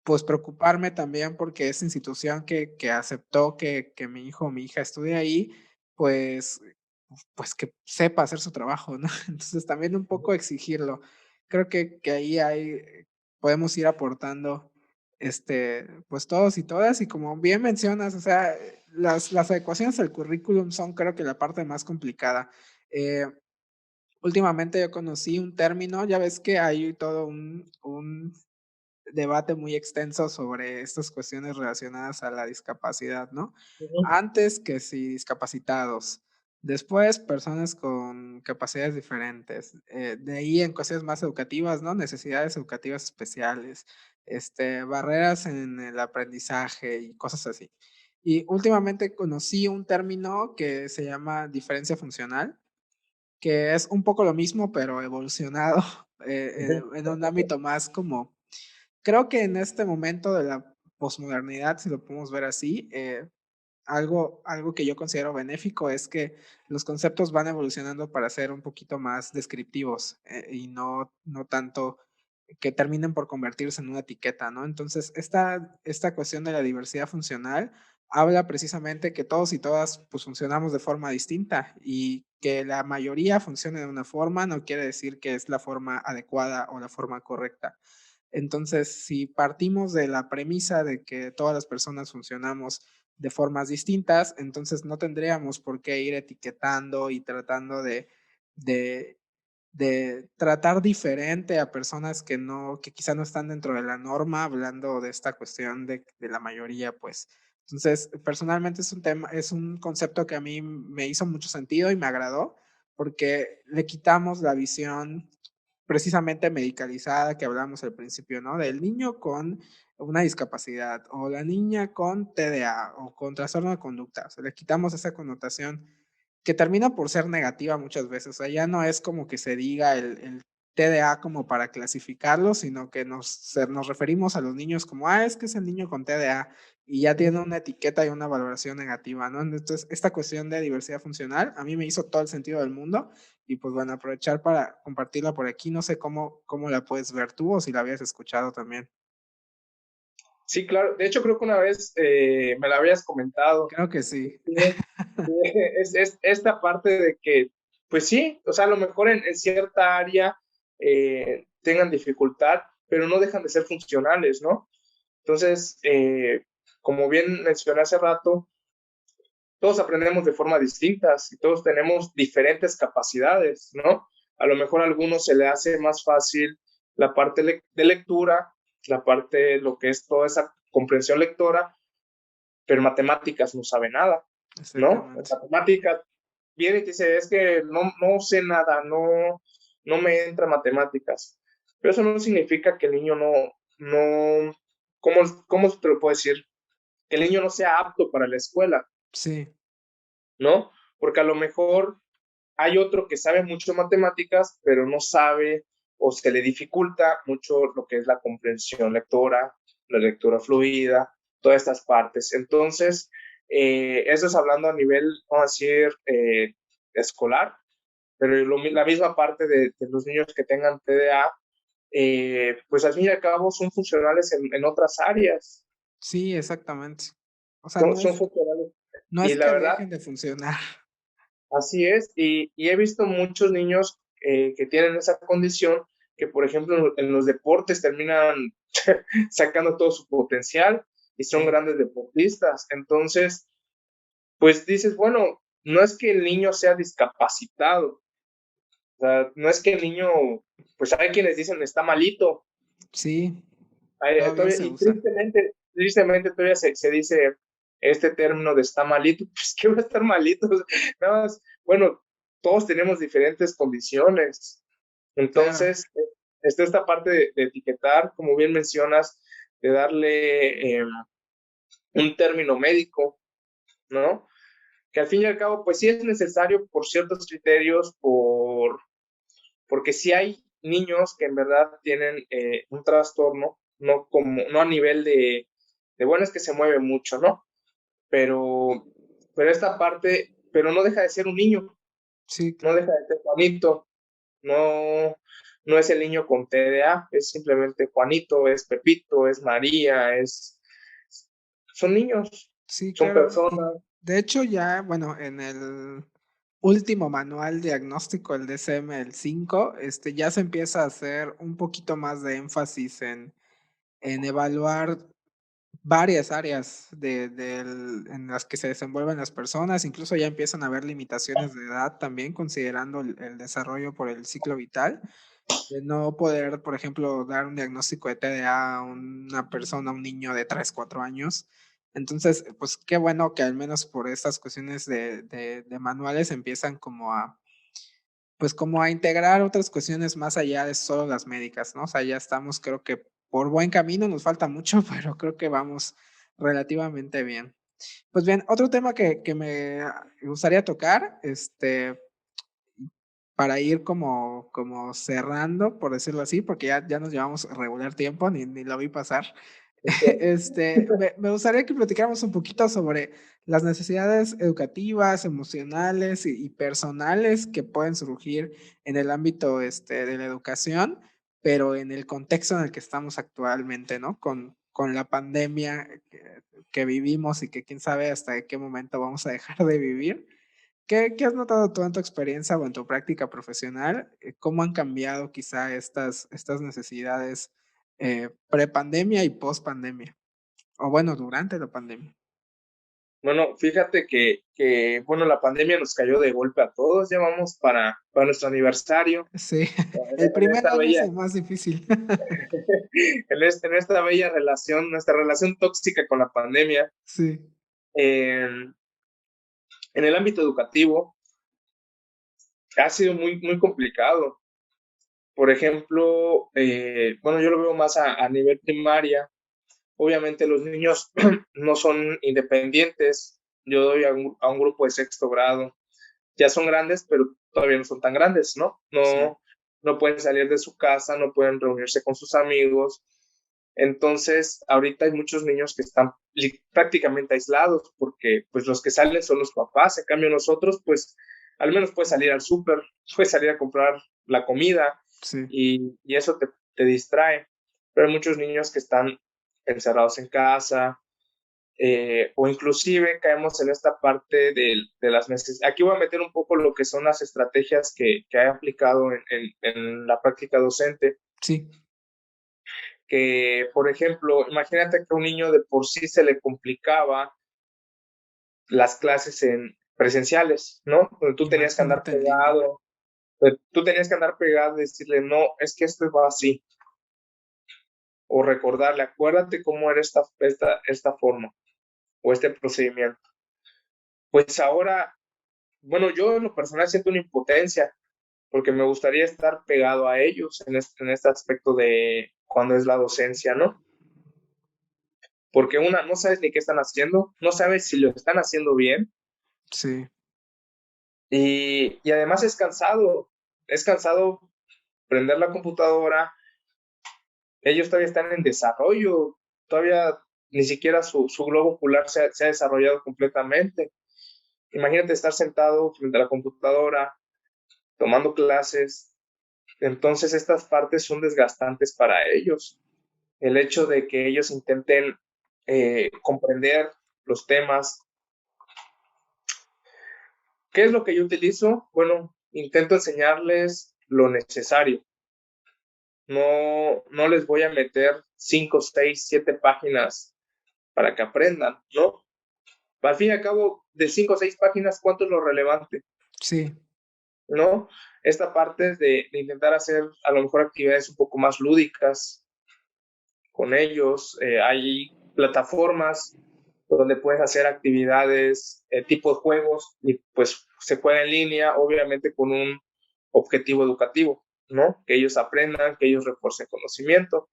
B: pues preocuparme también porque esa institución que aceptó que mi hijo o mi hija estudie ahí, pues pues que sepa hacer su trabajo, ¿no? Entonces también un poco exigirlo. Creo que ahí podemos ir aportando, pues todos y todas, y como bien mencionas, o sea, las adecuaciones al currículum son creo que la parte más complicada. Últimamente yo conocí un término, ya ves que hay todo un debate muy extenso sobre estas cuestiones relacionadas a la discapacidad, ¿no?
C: Ujú.
B: Antes que si discapacitados, después personas con capacidades diferentes, de ahí en cuestiones más educativas, ¿no? Necesidades educativas especiales, barreras en el aprendizaje y cosas así. Y últimamente conocí un término que se llama diferencia funcional, que es un poco lo mismo, pero evolucionado
C: Ujú.
B: en un ámbito más como, creo que en este momento de la posmodernidad, si lo podemos ver así, algo que yo considero benéfico es que los conceptos van evolucionando para ser un poquito más descriptivos y no tanto que terminen por convertirse en una etiqueta, ¿no? Entonces, esta cuestión de la diversidad funcional habla precisamente que todos y todas pues funcionamos de forma distinta y que la mayoría funcione de una forma no quiere decir que es la forma adecuada o la forma correcta. Entonces, si partimos de la premisa de que todas las personas funcionamos de formas distintas, entonces no tendríamos por qué ir etiquetando y tratando de, de tratar diferente a personas que no, que quizá no están dentro de la norma, hablando de esta cuestión de la mayoría, pues. Entonces, personalmente es un tema, es un concepto que a mí me hizo mucho sentido y me agradó, porque le quitamos la visión precisamente medicalizada que hablamos al principio, ¿no? Del niño con una discapacidad o la niña con TDA o con trastorno de conducta. O sea, le quitamos esa connotación que termina por ser negativa muchas veces. O sea, ya no es como que se diga el TDA como para clasificarlo, sino que nos referimos a los niños como, es que es el niño con TDA y ya tiene una etiqueta y una valoración negativa, ¿no? Entonces, esta cuestión de diversidad funcional a mí me hizo todo el sentido del mundo y pues bueno, aprovechar para compartirla por aquí. No sé cómo la puedes ver tú o si la habías escuchado también.
C: Sí, claro. De hecho, creo que una vez me la habías comentado.
B: Creo que sí.
C: Sí, sí, es esta parte de que, pues sí, o sea, a lo mejor en cierta área tengan dificultad, pero no dejan de ser funcionales, ¿no? Entonces, como bien mencioné hace rato, todos aprendemos de forma distintas y todos tenemos diferentes capacidades, ¿no? A lo mejor a algunos se le hace más fácil la parte de lectura, la parte, lo que es toda esa comprensión lectora, pero matemáticas no sabe nada, ¿no? En
B: Exactamente.
C: matemáticas viene y te dice, es que no sé nada, no me entra matemáticas. Pero eso no significa que el niño no, ¿cómo te lo puedo decir? Que el niño no sea apto para la escuela,
B: Sí,
C: ¿no? Porque a lo mejor hay otro que sabe mucho matemáticas, pero no sabe o se le dificulta mucho lo que es la comprensión lectora, la lectura fluida, todas estas partes. Entonces, eso es hablando a nivel, vamos a decir, escolar, pero la misma parte de los niños que tengan TDA, pues al fin y al cabo son funcionales en otras áreas,
B: sí, exactamente. O sea,
C: son funcionales.
B: no
C: Y
B: es
C: la
B: que
C: verdad,
B: dejen de funcionar.
C: así es, y he visto muchos niños que tienen esa condición, que por ejemplo en los deportes terminan sacando todo su potencial y son
B: Sí,
C: grandes deportistas. Entonces, pues dices, bueno, no es que el niño sea discapacitado, o sea, no es que el niño, pues hay quienes dicen está malito,
B: sí, todavía se
C: y
B: usa.
C: tristemente todavía se dice este término de está malito, pues ¿qué va a estar malito? Nada más, bueno, todos tenemos diferentes condiciones,
B: Claro,
C: entonces está esta parte de etiquetar, como bien mencionas, de darle un término médico, ¿no? Que al fin y al cabo, pues sí es necesario por ciertos criterios, porque sí hay niños que en verdad tienen un trastorno, no a nivel bueno, es que se mueve mucho, ¿no? Pero, pero esta parte, pero no deja de ser un niño,
B: sí,
C: no
B: claro.
C: deja de ser Juanito, no es el niño con TDA, es simplemente Juanito, es Pepito, es María, son niños,
B: Sí,
C: son
B: claro.
C: personas.
B: De hecho, ya, bueno, en el último manual diagnóstico, el DSM, el 5, ya se empieza a hacer un poquito más de énfasis en evaluar varias áreas en las que se desenvuelven las personas. Incluso ya empiezan a haber limitaciones de edad también, considerando el desarrollo por el ciclo vital. de no poder, por ejemplo, dar un diagnóstico de TDA a una persona, a un niño de 3 4 años. Entonces, pues qué bueno que al menos por estas cuestiones de manuales empiezan como a, pues como a integrar otras cuestiones más allá de solo las médicas, ¿no? O sea, ya estamos, creo que por buen camino, nos falta mucho, pero creo que vamos relativamente bien. Pues bien, otro tema que me gustaría tocar, para ir como cerrando, por decirlo así, porque ya nos llevamos regular tiempo, ni lo vi pasar. Me gustaría que platicáramos un poquito sobre las necesidades educativas, emocionales y personales que pueden surgir en el ámbito, de la educación, pero en el contexto en el que estamos actualmente, ¿no? Con la pandemia que vivimos y que quién sabe hasta qué momento vamos a dejar de vivir. ¿Qué has notado tú en tu experiencia o en tu práctica profesional? ¿Cómo han cambiado quizá estas necesidades, prepandemia y pospandemia? O bueno, durante la pandemia.
C: Bueno, fíjate bueno, la pandemia nos cayó de golpe a todos, ya vamos para nuestro aniversario,
B: Sí, el
C: en
B: primer
C: esta
B: año es
C: bella,
B: el más difícil.
C: en esta bella relación, nuestra relación tóxica con la pandemia.
B: Sí,
C: En, en el ámbito educativo ha sido muy complicado. Por ejemplo, bueno, yo lo veo más a nivel primaria. Obviamente los niños no son independientes. Yo doy a un grupo de sexto grado. Ya son grandes, pero todavía no son tan grandes, ¿no?
B: sí,
C: No pueden salir de su casa, no pueden reunirse con sus amigos. Entonces, ahorita hay muchos niños que están prácticamente aislados porque pues los que salen son los papás. En cambio nosotros, pues al menos puedes salir al súper, puedes salir a comprar la comida
B: sí.
C: y eso te distrae. Pero hay muchos niños que están encerrados en casa, o inclusive caemos en esta parte de las necesidades. Aquí voy a meter un poco lo que son las estrategias que he aplicado en la práctica docente,
B: Sí,
C: que, por ejemplo, imagínate que a un niño de por sí se le complicaba las clases en presenciales, ¿no? Donde tú tenías que andar
B: imagínate en línea.
C: pegado, tú tenías que andar pegado y decirle, no, es que esto va así, o recordarle, acuérdate cómo era esta forma o este procedimiento. Pues ahora, bueno, yo en lo personal siento una impotencia porque me gustaría estar pegado a ellos en este aspecto de cuando es la docencia, ¿no? Porque una, no sabes ni qué están haciendo, no sabes si lo están haciendo bien
B: Sí,
C: y además es cansado prender la computadora, ellos todavía están en desarrollo, todavía ni siquiera su globo ocular se ha desarrollado completamente. Imagínate estar sentado frente a la computadora, tomando clases, entonces estas partes son desgastantes para ellos. El hecho de que ellos intenten comprender los temas. ¿Qué es lo que yo utilizo? Bueno, intento enseñarles lo necesario. No les voy a meter 5, 6, 7 páginas para que aprendan, ¿no? Al fin y al cabo, de 5 o 6 páginas, ¿cuánto es lo relevante?
B: sí,
C: ¿No? Esta parte de intentar hacer a lo mejor actividades un poco más lúdicas con ellos. Hay plataformas donde puedes hacer actividades, tipo de juegos, y pues se juega en línea, obviamente con un objetivo educativo, ¿no? Que ellos aprendan, que ellos refuercen conocimiento.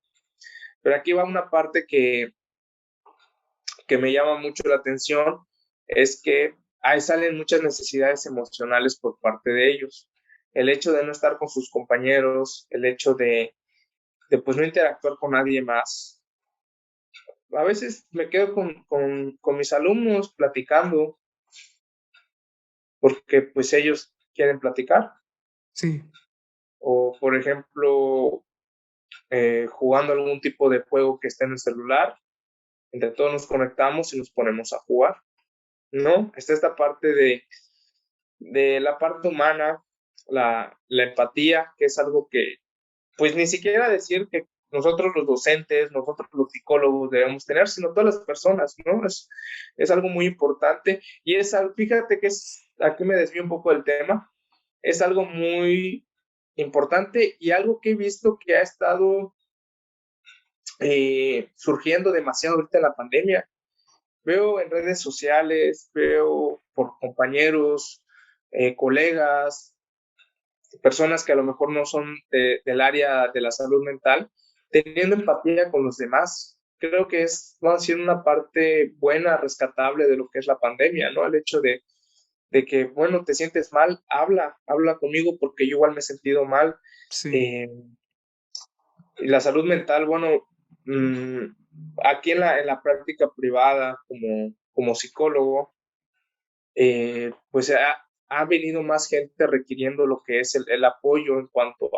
C: Pero aquí va una parte que me llama mucho la atención, es que ahí salen muchas necesidades emocionales por parte de ellos. El hecho de no estar con sus compañeros, el hecho de pues no interactuar con nadie más. A veces me quedo con mis alumnos platicando porque pues ellos quieren platicar.
B: sí,
C: O por ejemplo, jugando algún tipo de juego que esté en el celular, entre todos nos conectamos y nos ponemos a jugar, ¿no? Está esta parte de la parte humana, la empatía, que es algo que, pues ni siquiera decir que nosotros los docentes, nosotros los psicólogos debemos tener, sino todas las personas, ¿no? Es algo muy importante y fíjate que aquí me desvío un poco del tema, es algo muy importante y algo que he visto que ha estado surgiendo demasiado ahorita en la pandemia. Veo en redes sociales, veo por compañeros, colegas, personas que a lo mejor no son del área de la salud mental, teniendo empatía con los demás. Creo que va a ser una parte buena, rescatable de lo que es la pandemia, ¿no? El hecho de que, bueno, te sientes mal, habla conmigo porque yo igual me he sentido mal.
B: Sí,
C: Eh, y la salud mental, bueno, aquí en la práctica privada como psicólogo, pues ha venido más gente requiriendo lo que es el apoyo en cuanto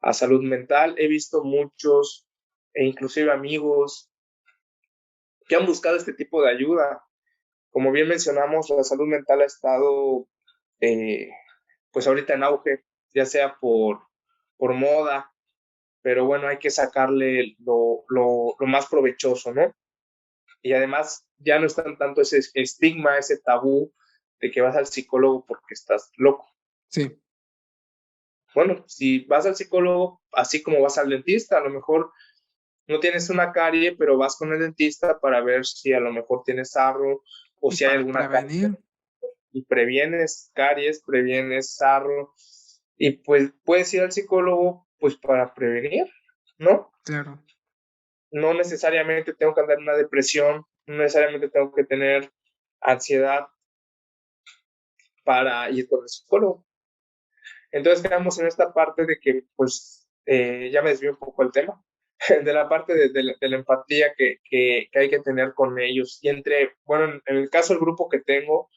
C: a salud mental. He visto muchos, e inclusive amigos, que han buscado este tipo de ayuda. Como bien mencionamos, la salud mental ha estado, eh, pues ahorita en auge, ya sea por moda, pero bueno, hay que sacarle lo más provechoso, ¿no? Y además ya no está tanto ese estigma, ese tabú de que vas al psicólogo porque estás loco.
B: sí,
C: Bueno, si vas al psicólogo, así como vas al dentista, a lo mejor no tienes una carie, pero vas con el dentista para ver si a lo mejor tienes sarro o
B: y
C: si hay
B: para
C: alguna carie
B: prevenir,
C: y previenes caries, previenes sarro y pues puedes ir al psicólogo pues para prevenir, ¿no?
B: claro.
C: No necesariamente tengo que andar en una depresión, no necesariamente tengo que tener ansiedad para ir con el psicólogo. Entonces quedamos en esta parte de que, pues, ya me desvío un poco el tema, de la parte de la empatía que hay que tener con ellos. Y bueno, en el caso del grupo que tengo,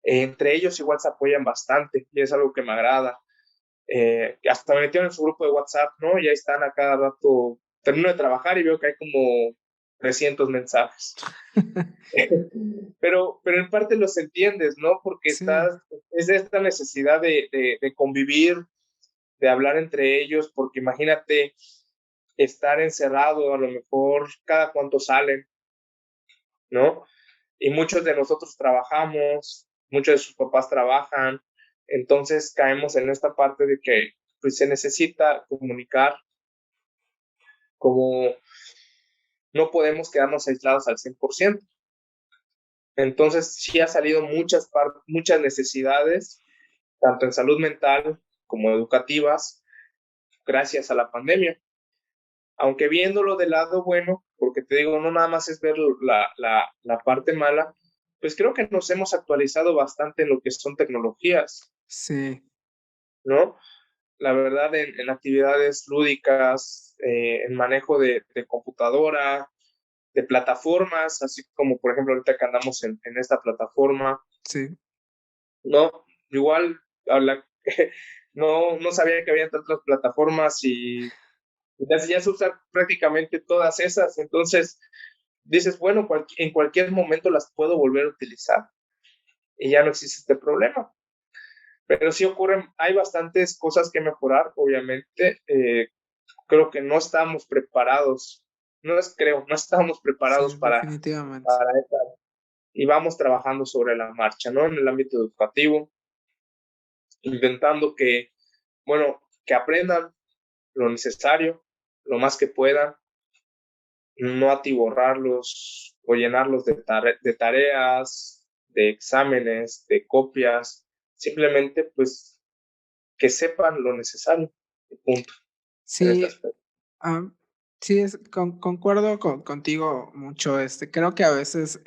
C: entre ellos igual se apoyan bastante y es algo que me agrada. Hasta me metieron en su grupo de WhatsApp, ¿no? Y ahí están a cada rato. Termino de trabajar y veo que hay como 300 mensajes. Pero en parte los entiendes, ¿no? Porque
B: Sí,
C: es esta necesidad de convivir, de hablar entre ellos, porque imagínate estar encerrado, a lo mejor cada cuánto salen, ¿no? Y muchos de nosotros trabajamos, muchos de sus papás trabajan, entonces caemos en esta parte de que pues, se necesita comunicar, como no podemos quedarnos aislados al 100%. Entonces sí ha salido muchas necesidades, tanto en salud mental como educativas, gracias a la pandemia. Aunque viéndolo del lado bueno, porque te digo, no nada más es ver la parte mala, pues creo que nos hemos actualizado bastante en lo que son tecnologías,
B: sí,
C: ¿no? La verdad, en actividades lúdicas, en manejo de computadora, de plataformas, así como por ejemplo ahorita que andamos en esta plataforma,
B: sí,
C: ¿no? Igual habla, no sabía que había tantas plataformas y ya se usan prácticamente todas esas, entonces dices, bueno, en cualquier momento las puedo volver a utilizar y ya no existe este problema. Pero sí hay bastantes cosas que mejorar, obviamente. Creo que no estamos preparados, no estamos
B: sí,
C: preparados
B: definitivamente.
C: para esta, y vamos trabajando sobre la marcha, ¿no? En el ámbito educativo, intentando bueno, que aprendan lo necesario, lo más que puedan, no atiborrarlos o llenarlos de tareas, de exámenes, de copias, simplemente pues que sepan lo necesario, punto, en este
B: Sí,
C: aspecto.
B: ah, sí, concuerdo contigo mucho. Creo que a veces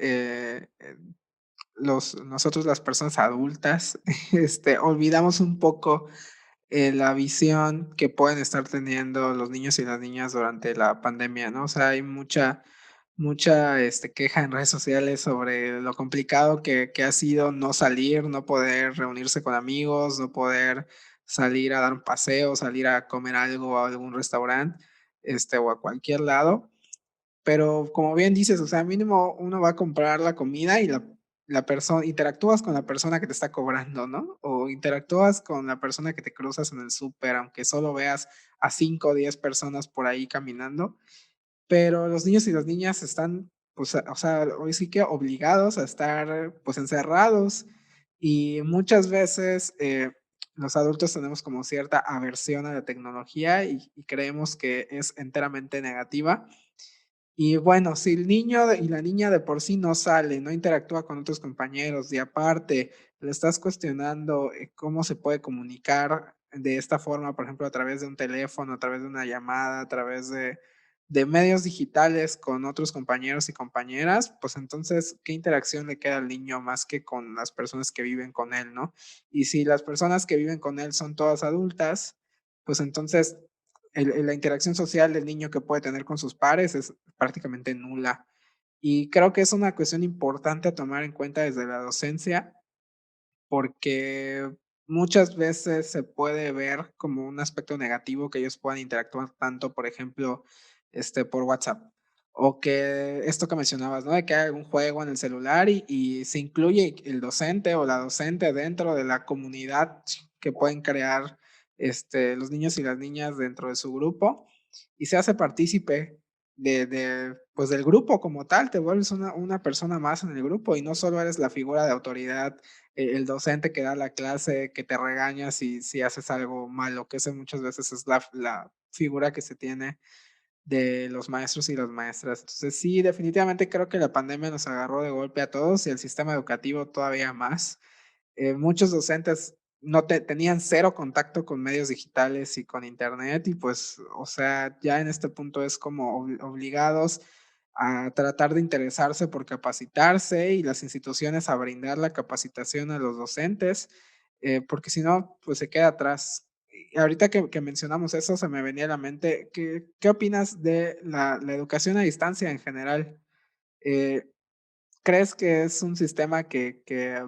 B: nosotros las personas adultas, olvidamos un poco la visión que pueden estar teniendo los niños y las niñas durante la pandemia, ¿no? O sea, hay mucha queja en redes sociales sobre lo complicado que ha sido no salir, no poder reunirse con amigos, no poder salir a dar un paseo, salir a comer algo a algún restaurante, o a cualquier lado. Pero como bien dices, o sea, mínimo uno va a comprar la comida y la persona, interactúas con la persona que te está cobrando, ¿no? O interactúas con la persona que te cruzas en el súper, aunque solo veas a 5 o 10 personas por ahí caminando. Pero los niños y las niñas están, pues, o sea, hoy sí que obligados a estar, pues, encerrados y muchas veces, los adultos tenemos como cierta aversión a la tecnología y creemos que es enteramente negativa. Y bueno, si el niño y la niña de por sí no sale, no interactúa con otros compañeros y aparte le estás cuestionando cómo se puede comunicar de esta forma, por ejemplo, a través de un teléfono, a través de una llamada, a través de medios digitales con otros compañeros y compañeras, pues entonces, ¿qué interacción le queda al niño más que con las personas que viven con él, ¿no? Y si las personas que viven con él son todas adultas, pues entonces la interacción social del niño que puede tener con sus pares es prácticamente nula. Y creo que es una cuestión importante a tomar en cuenta desde la docencia, porque muchas veces se puede ver como un aspecto negativo que ellos puedan interactuar tanto, por ejemplo, por WhatsApp. O que esto que mencionabas, ¿no? De que hay algún juego en el celular y se incluye el docente o la docente dentro de la comunidad que pueden crear los niños y las niñas dentro de su grupo y se hace partícipe pues del grupo como tal, te vuelves una persona más en el grupo y no solo eres la figura de autoridad, el docente que da la clase, que te regaña si haces algo malo, que esa muchas veces es la figura que se tiene de los maestros y las maestras. Entonces, sí, definitivamente creo que la pandemia nos agarró de golpe a todos y el sistema educativo todavía más. Muchos docentes no tenían cero contacto con medios digitales y con internet y pues, o sea, ya en este punto es como obligados a tratar de interesarse por capacitarse y las instituciones a brindar la capacitación a los docentes, porque si no, pues se queda atrás. Y ahorita que mencionamos eso, se me venía a la mente, ¿qué opinas de la educación a distancia en general? Eh, ¿Crees que es un sistema que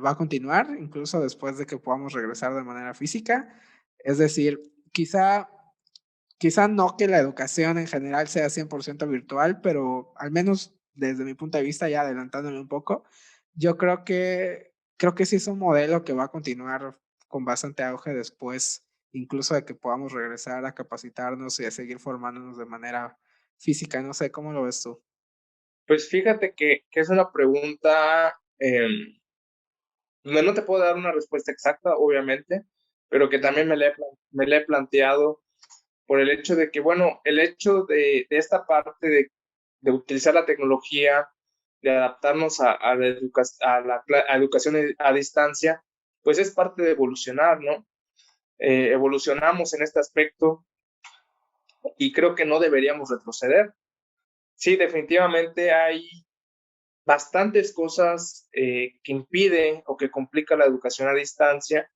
B: va a continuar incluso después de que podamos regresar de manera física? Es decir, quizá no que la educación en general sea 100% virtual, pero al menos desde mi punto de vista, ya adelantándome un poco, yo creo que sí es un modelo que va a continuar con bastante auge después, incluso de que podamos regresar a capacitarnos y a seguir formándonos de manera física. No sé, ¿cómo lo ves tú?
C: Pues fíjate que es una pregunta donde no te puedo dar una respuesta exacta, obviamente, pero que también me la he planteado por el hecho de que, bueno, el hecho de esta parte de utilizar la tecnología, de adaptarnos a la, a educación a distancia, pues es parte de evolucionar, ¿no? Evolucionamos en este aspecto y creo que no deberíamos retroceder. Sí, definitivamente hay bastantes cosas que impiden o que complican la educación a distancia,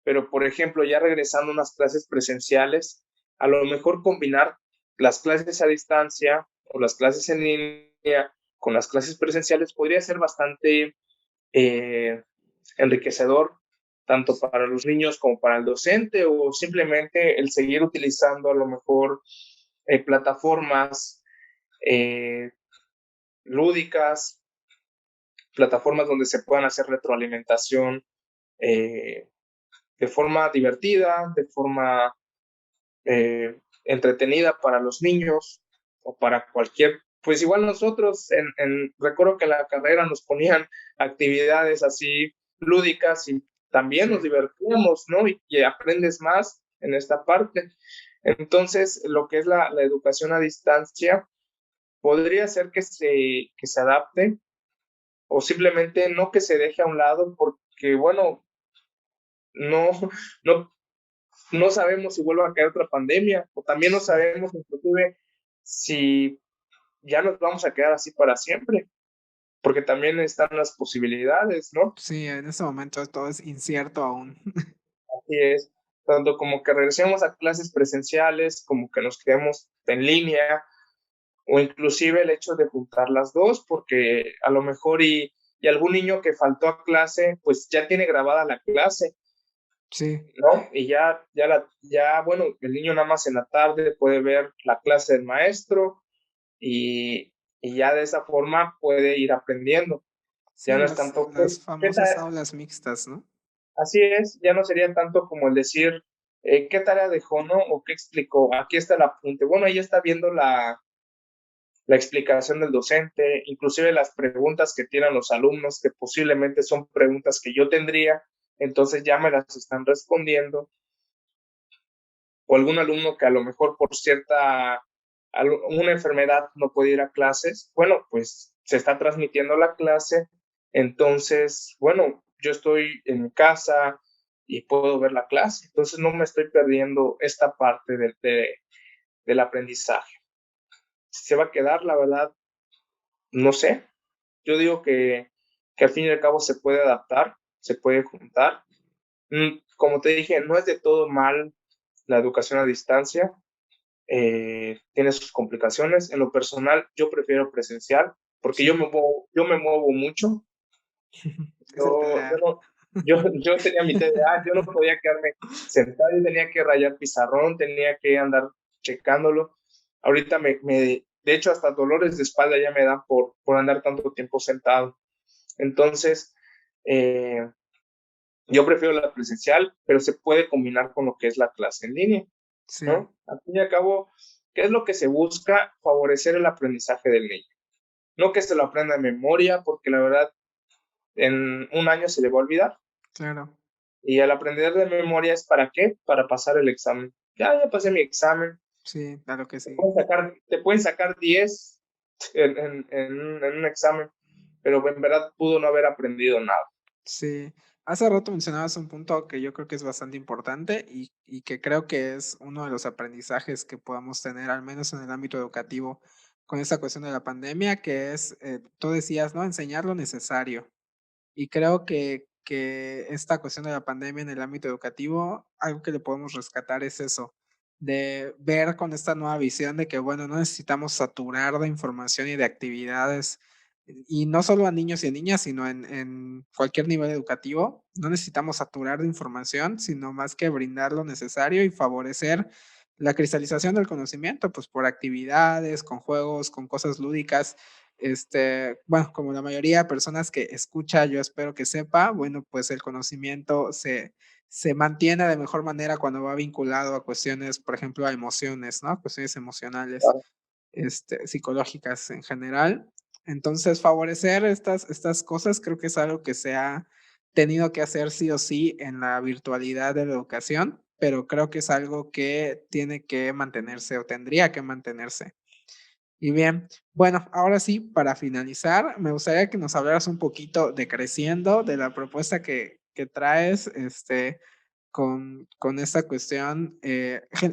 C: pero por ejemplo, ya regresando a unas clases presenciales, a lo mejor combinar las clases a distancia o las clases en línea con las clases presenciales podría ser bastante enriquecedor, tanto para los niños como para el docente, o simplemente el seguir utilizando a lo mejor plataformas eh, lúdicas, plataformas donde se puedan hacer retroalimentación eh, de forma divertida, de forma entretenida para los niños o para cualquier, pues igual nosotros, recuerdo que en la carrera nos ponían actividades así lúdicas y también nos
B: Sí.
C: divertíamos, ¿no? Y aprendes más en esta parte. Entonces, lo que es la educación a distancia podría ser que se adapte o simplemente no que se deje a un lado porque, bueno, no, no, no sabemos si vuelva a caer otra pandemia o también no sabemos inclusive si ya nos vamos a quedar así para siempre, porque también están las posibilidades, ¿no?
B: Sí, en ese momento todo es incierto aún.
C: Así es, tanto como que regresemos a clases presenciales, como que nos quedemos en línea, o inclusive el hecho de juntar las dos, porque a lo mejor y algún niño que faltó a clase, pues ya tiene grabada la clase,
B: Sí,
C: ¿no? Y ya, bueno, el niño nada más en la tarde puede ver la clase del maestro y ya de esa forma puede ir aprendiendo. Ya
B: sí,
C: no es
B: las,
C: tanto,
B: las
C: ¿qué
B: famosas
C: tal?
B: aulas mixtas, ¿no?
C: Así es, ya no sería tanto como el decir, ¿qué tarea dejó, no? O qué explicó, aquí está el apunte. Bueno, ahí está viendo la explicación del docente, inclusive las preguntas que tienen los alumnos, que posiblemente son preguntas que yo tendría, entonces ya me las están respondiendo, o algún alumno que a lo mejor por una enfermedad no puede ir a clases, bueno, pues se está transmitiendo la clase, entonces, bueno, yo estoy en mi casa y puedo ver la clase, entonces no me estoy perdiendo esta parte del aprendizaje. Si se va a quedar, la verdad, no sé. Yo digo que al fin y al cabo se puede adaptar, se puede juntar. Como te dije, no es de todo mal la educación a distancia, tiene sus complicaciones. En lo personal, yo prefiero presencial porque
B: Sí,
C: yo me muevo mucho.
B: es el
C: Yo, yo,
B: TDA.
C: no- yo tenía mi TDA, yo no podía quedarme sentado, yo tenía que rayar pizarrón, tenía que andar checándolo. Ahorita de hecho, hasta dolores de espalda ya me dan por andar tanto tiempo sentado. Entonces, eh, yo prefiero la presencial, pero se puede combinar con lo que es la clase en línea,
B: Sí,
C: ¿no? Al fin y al cabo, ¿qué es lo que se busca? Favorecer el aprendizaje del niño. No que se lo aprenda de memoria, porque la verdad, en un año se le va a olvidar.
B: claro.
C: Y el aprender de memoria es ¿para qué? Para pasar el examen. Ya pasé mi examen.
B: Sí, claro que sí.
C: Te pueden sacar 10 en un examen, pero en verdad pudo no haber aprendido nada.
B: Sí, hace rato mencionabas un punto que yo creo que es bastante importante y que creo que es uno de los aprendizajes que podamos tener, al menos en el ámbito educativo, con esta cuestión de la pandemia, que es, tú decías, ¿no? Enseñar lo necesario. Y creo que esta cuestión de la pandemia en el ámbito educativo, algo que le podemos rescatar es eso, de ver con esta nueva visión de que, bueno, no necesitamos saturar de información y de actividades, y no solo a niños y a niñas, sino en cualquier nivel educativo. No necesitamos saturar de información, sino más que brindar lo necesario y favorecer la cristalización del conocimiento, pues por actividades, con juegos, con cosas lúdicas. Bueno, como la mayoría de personas que escucha, yo espero que sepa, bueno, pues el conocimiento se mantiene de mejor manera cuando va vinculado a cuestiones, por ejemplo, a emociones, ¿no? Cuestiones emocionales,
C: Claro.
B: psicológicas en general. Entonces, favorecer estas cosas creo que es algo que se ha tenido que hacer sí o sí en la virtualidad de la educación, pero creo que es algo que tiene que mantenerse o tendría que mantenerse. Y bien, bueno, ahora sí, para finalizar, me gustaría que nos hablaras un poquito de Creciendo, de la propuesta que traes, con esta cuestión.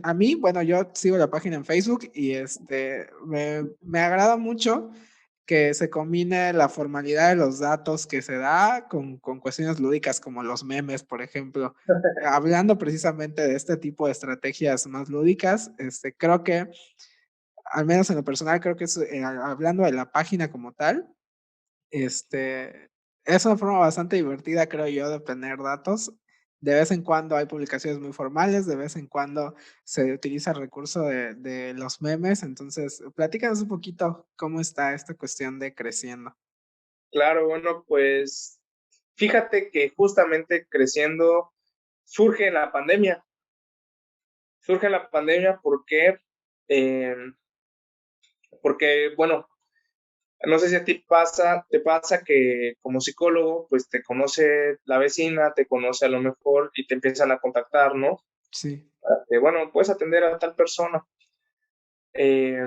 B: A mí, bueno, yo sigo la página en Facebook y me agrada mucho que se combine la formalidad de los datos que se da con cuestiones lúdicas como los memes, por ejemplo. Hablando precisamente de este tipo de estrategias más lúdicas, creo que al menos en lo personal, creo que es, hablando de la página como tal, es una forma bastante divertida, creo yo, de obtener datos. De vez en cuando hay publicaciones muy formales, de vez en cuando se utiliza el recurso de los memes. Entonces, platícanos un poquito cómo está esta cuestión de Creciendo.
C: Claro, bueno, pues fíjate que justamente creciendo surge en la pandemia. Surge en la pandemia eh, porque, bueno, no sé si a ti te pasa que como psicólogo, pues te conoce la vecina, te conoce a lo mejor y te empiezan a contactar, ¿no?
B: Sí,
C: Bueno, puedes atender a tal persona. Eh,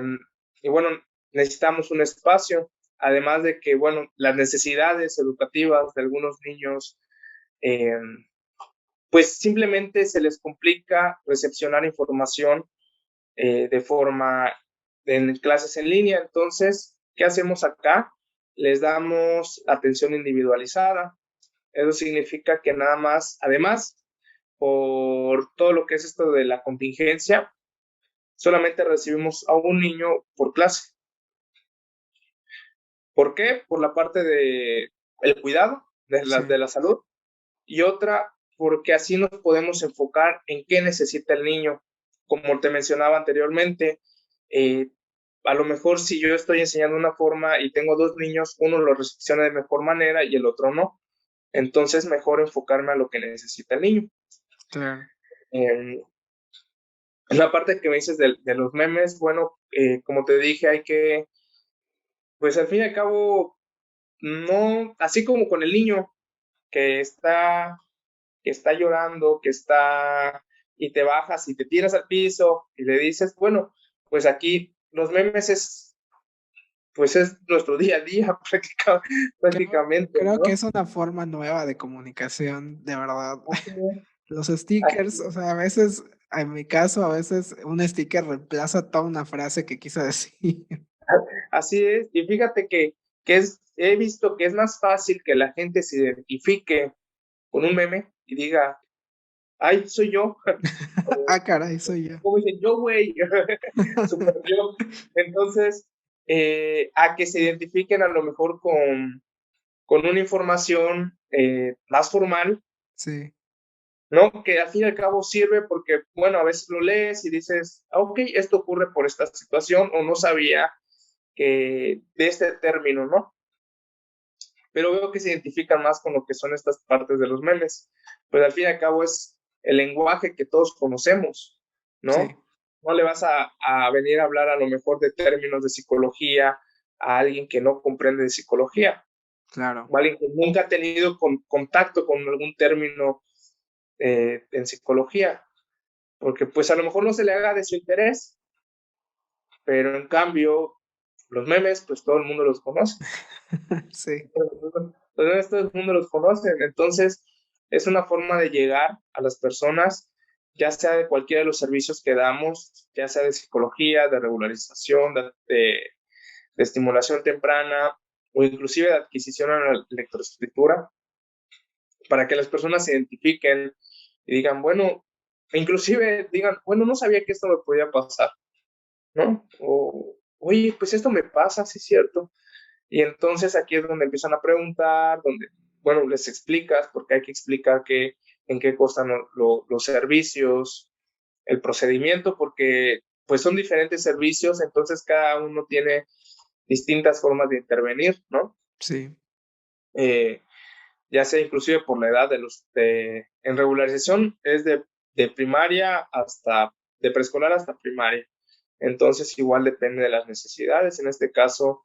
C: y bueno, necesitamos un espacio, además de que, bueno, las necesidades educativas de algunos niños, eh, pues simplemente se les complica recepcionar información de forma en clases en línea. Entonces, ¿qué hacemos acá? Les damos atención individualizada. Eso significa que nada más, además, por todo lo que es esto de la contingencia, solamente recibimos a un niño por clase. ¿Por qué? Por la parte de el cuidado de
B: sí,
C: la salud y otra porque así nos podemos enfocar en qué necesita el niño. Como te mencionaba anteriormente, eh, a lo mejor si yo estoy enseñando una forma y tengo dos niños, uno lo recepciona de mejor manera y el otro no. Entonces, mejor enfocarme a lo que necesita el niño.
B: claro.
C: En la parte que me dices de los memes, bueno, como te dije, hay que, pues al fin y al cabo, no, así como con el niño que está que está llorando, y te bajas y te tiras al piso y le dices, bueno, pues aquí los memes pues es nuestro día a día prácticamente,
B: Creo que
C: ¿no?
B: es una forma nueva de comunicación, de verdad.
C: Así es,
B: Los
C: así
B: stickers, o
C: es.
B: sea, a veces, en mi caso, a veces un sticker reemplaza toda una frase que quiso decir.
C: Así es, y fíjate he visto que es más fácil que la gente se identifique con un meme y diga, ay, soy yo, o
B: Ah, caray, soy yo.
C: como dicen, yo, güey, super yo. Entonces, a que se identifiquen a lo mejor con una información más formal,
B: Sí,
C: ¿no? Que al fin y al cabo sirve porque, bueno, a veces lo lees y dices, "Ah, ok, esto ocurre por esta situación, o no sabía que de este término, ¿no? Pero veo que se identifican más con lo que son estas partes de los memes. Pues al fin y al cabo es el lenguaje que todos conocemos,
B: sí,
C: ¿no? No le vas a venir a hablar a lo mejor de términos de psicología a alguien que no comprende de psicología,
B: claro.
C: o alguien que nunca ha tenido contacto con algún término en psicología, porque pues a lo mejor no se le haga de su interés, pero en cambio los memes, pues todo el mundo los conoce.
B: Sí,
C: Entonces, todo el mundo los conoce. Entonces, es una forma de llegar a las personas, ya sea de cualquiera de los servicios que damos, ya sea de psicología, de regularización, de estimulación temprana o inclusive de adquisición a la lectoescritura, para que las personas se identifiquen y digan, bueno, inclusive digan, bueno, no sabía que esto me podía pasar, ¿no? O, oye, pues esto me pasa, sí es cierto. Y entonces aquí es donde empiezan a preguntar, donde, bueno, les explicas, porque hay que explicar en qué costan los servicios, el procedimiento, porque pues son diferentes servicios, entonces cada uno tiene distintas formas de intervenir, ¿no?
B: sí,
C: Eh, ya sea inclusive por la edad en regularización es de primaria de preescolar hasta primaria. Entonces igual depende de las necesidades. En este caso,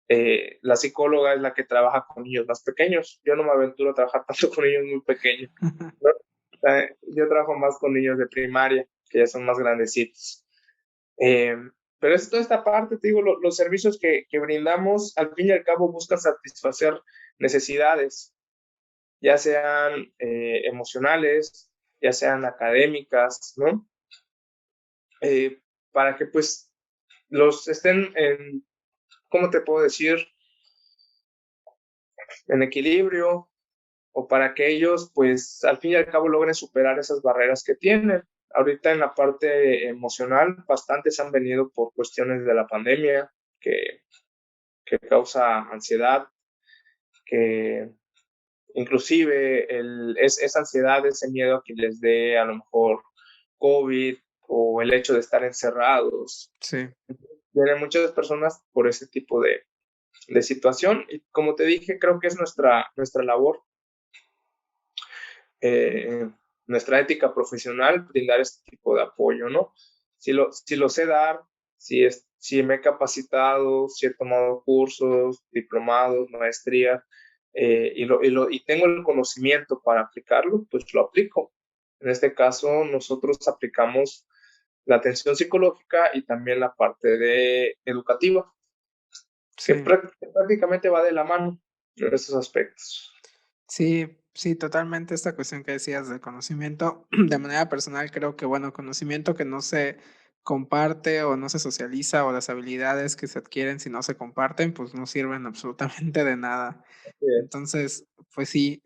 C: la psicóloga es la que trabaja con niños más pequeños. Yo no me aventuro a trabajar tanto con niños muy pequeños, ¿no? Yo trabajo más con niños de primaria, que ya son más grandecitos. Eh, pero es toda esta parte, te digo, los servicios que brindamos, al fin y al cabo, buscan satisfacer necesidades, ya sean emocionales, ya sean académicas, ¿no? Eh, para que pues los estén ¿cómo te puedo decir? En equilibrio, o para que ellos, pues, al fin y al cabo logren superar esas barreras que tienen. Ahorita en la parte emocional, bastantes han venido por cuestiones de la pandemia, que causa ansiedad, que inclusive esa ansiedad, ese miedo a que les dé a lo mejor COVID o el hecho de estar encerrados.
B: sí,
C: Vienen muchas personas por ese tipo de situación y como te dije, creo que es nuestra labor, eh, nuestra ética profesional, brindar este tipo de apoyo, ¿no? Si lo sé dar, si me he capacitado, si he tomado cursos, diplomados, maestría, y tengo el conocimiento para aplicarlo, pues lo aplico. En este caso, nosotros aplicamos la atención psicológica y también la parte de educativa, que
B: sí.
C: prácticamente va de la mano en esos aspectos.
B: Sí, sí, totalmente esta cuestión que decías del conocimiento, de manera personal creo que, bueno, conocimiento que no se comparte o no se socializa o las habilidades que se adquieren si no se comparten, pues no sirven absolutamente de nada. Entonces, pues sí,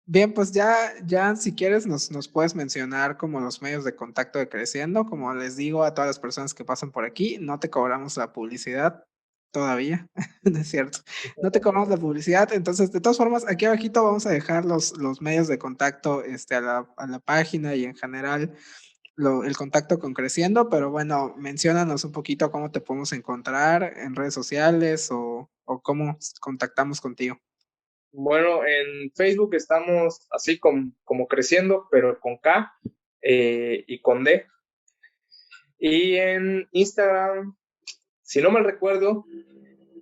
B: bien, pues ya si quieres nos puedes mencionar como los medios de contacto de Creciendo, como les digo a todas las personas que pasan por aquí, no te cobramos la publicidad todavía, no es cierto. No te cobramos la publicidad, entonces, de todas formas, aquí abajito vamos a dejar los medios de contacto, a la página y en general el contacto con Creciendo, pero bueno, menciónanos un poquito cómo te podemos encontrar en redes sociales o cómo contactamos contigo.
C: Bueno, en Facebook estamos así como creciendo, pero con K y con D. Y en Instagram, si no mal recuerdo,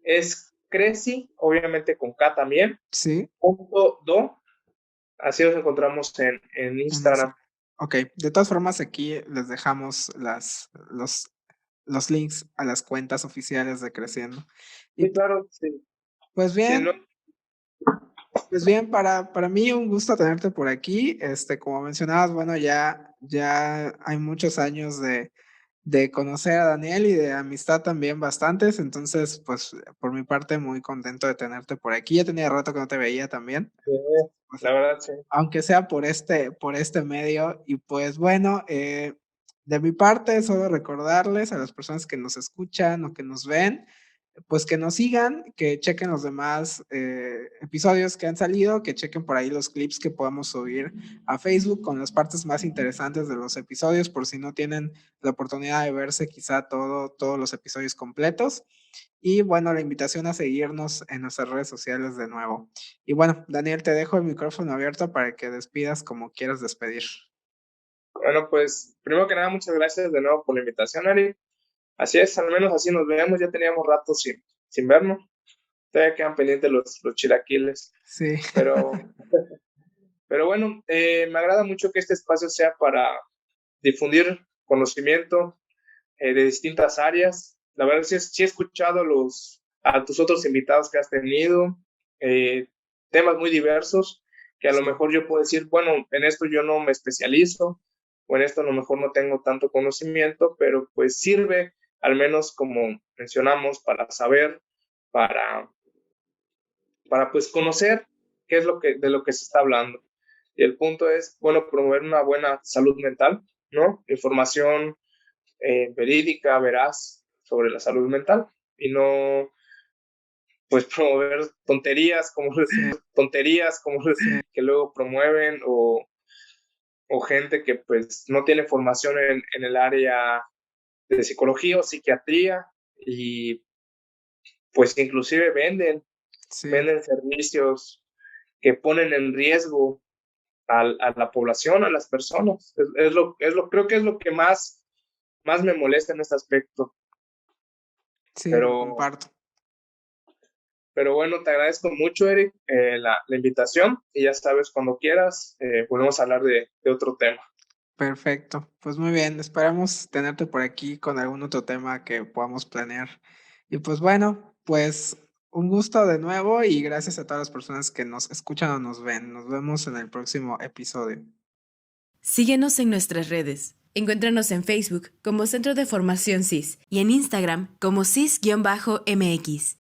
C: es Creci, obviamente con K también,
B: Sí,
C: punto do, Así nos encontramos en Instagram.
B: Ok, de todas formas aquí les dejamos los links a las cuentas oficiales de Creciendo. Y
C: Sí, claro, sí.
B: pues
C: Sí, ¿no?
B: bien, para mí un gusto tenerte por aquí. Como mencionabas, bueno, ya hay muchos años de conocer a Daniel y de amistad también bastantes, entonces pues por mi parte muy contento de tenerte por aquí. Ya tenía rato que no te veía también,
C: Sí,
B: pues,
C: la verdad, sí.
B: aunque sea por este medio. Y pues bueno, de mi parte, solo recordarles a las personas que nos escuchan o que nos ven, pues que nos sigan, que chequen los demás episodios que han salido, que chequen por ahí los clips que podamos subir a Facebook con las partes más interesantes de los episodios, por si no tienen la oportunidad de verse quizá todos los episodios completos. Y bueno, la invitación a seguirnos en nuestras redes sociales de nuevo. Y bueno, Daniel, te dejo el micrófono abierto para que despidas como quieras despedir.
C: Bueno, pues primero que nada, muchas gracias de nuevo por la invitación, Ari. Así es, al menos así nos vemos. Ya teníamos rato sin vernos. Todavía quedan pendientes los chilaquiles.
B: Sí,
C: Pero bueno, me agrada mucho que este espacio sea para difundir conocimiento de distintas áreas. La verdad, sí he escuchado a tus otros invitados que has tenido, eh, temas muy diversos, que a lo
B: sí,
C: mejor yo puedo decir, bueno, en esto yo no me especializo, o en esto a lo mejor no tengo tanto conocimiento, pero pues sirve, al menos como mencionamos, para saber, para, para pues conocer qué es de lo que se está hablando. Y el punto es, bueno, promover una buena salud mental, ¿no? Información verídica, veraz sobre la salud mental y no pues promover
B: sí,
C: tonterías como
B: sí,
C: que luego promueven o gente que pues no tiene formación en el área de psicología o psiquiatría y pues inclusive
B: sí,
C: venden servicios que ponen en riesgo a la población, a las personas. Creo que es lo que más me molesta en este aspecto.
B: sí, lo
C: Pero
B: comparto.
C: Pero bueno, te agradezco mucho, Eric, la invitación y ya sabes, cuando quieras, podemos hablar de otro tema.
B: Perfecto. Pues muy bien, esperamos tenerte por aquí con algún otro tema que podamos planear. Y pues bueno, pues un gusto de nuevo y gracias a todas las personas que nos escuchan o nos ven. Nos vemos en el próximo episodio.
A: Síguenos en nuestras redes. Encuéntranos en Facebook como Centro de Formación CIS y en Instagram como CIS-MX.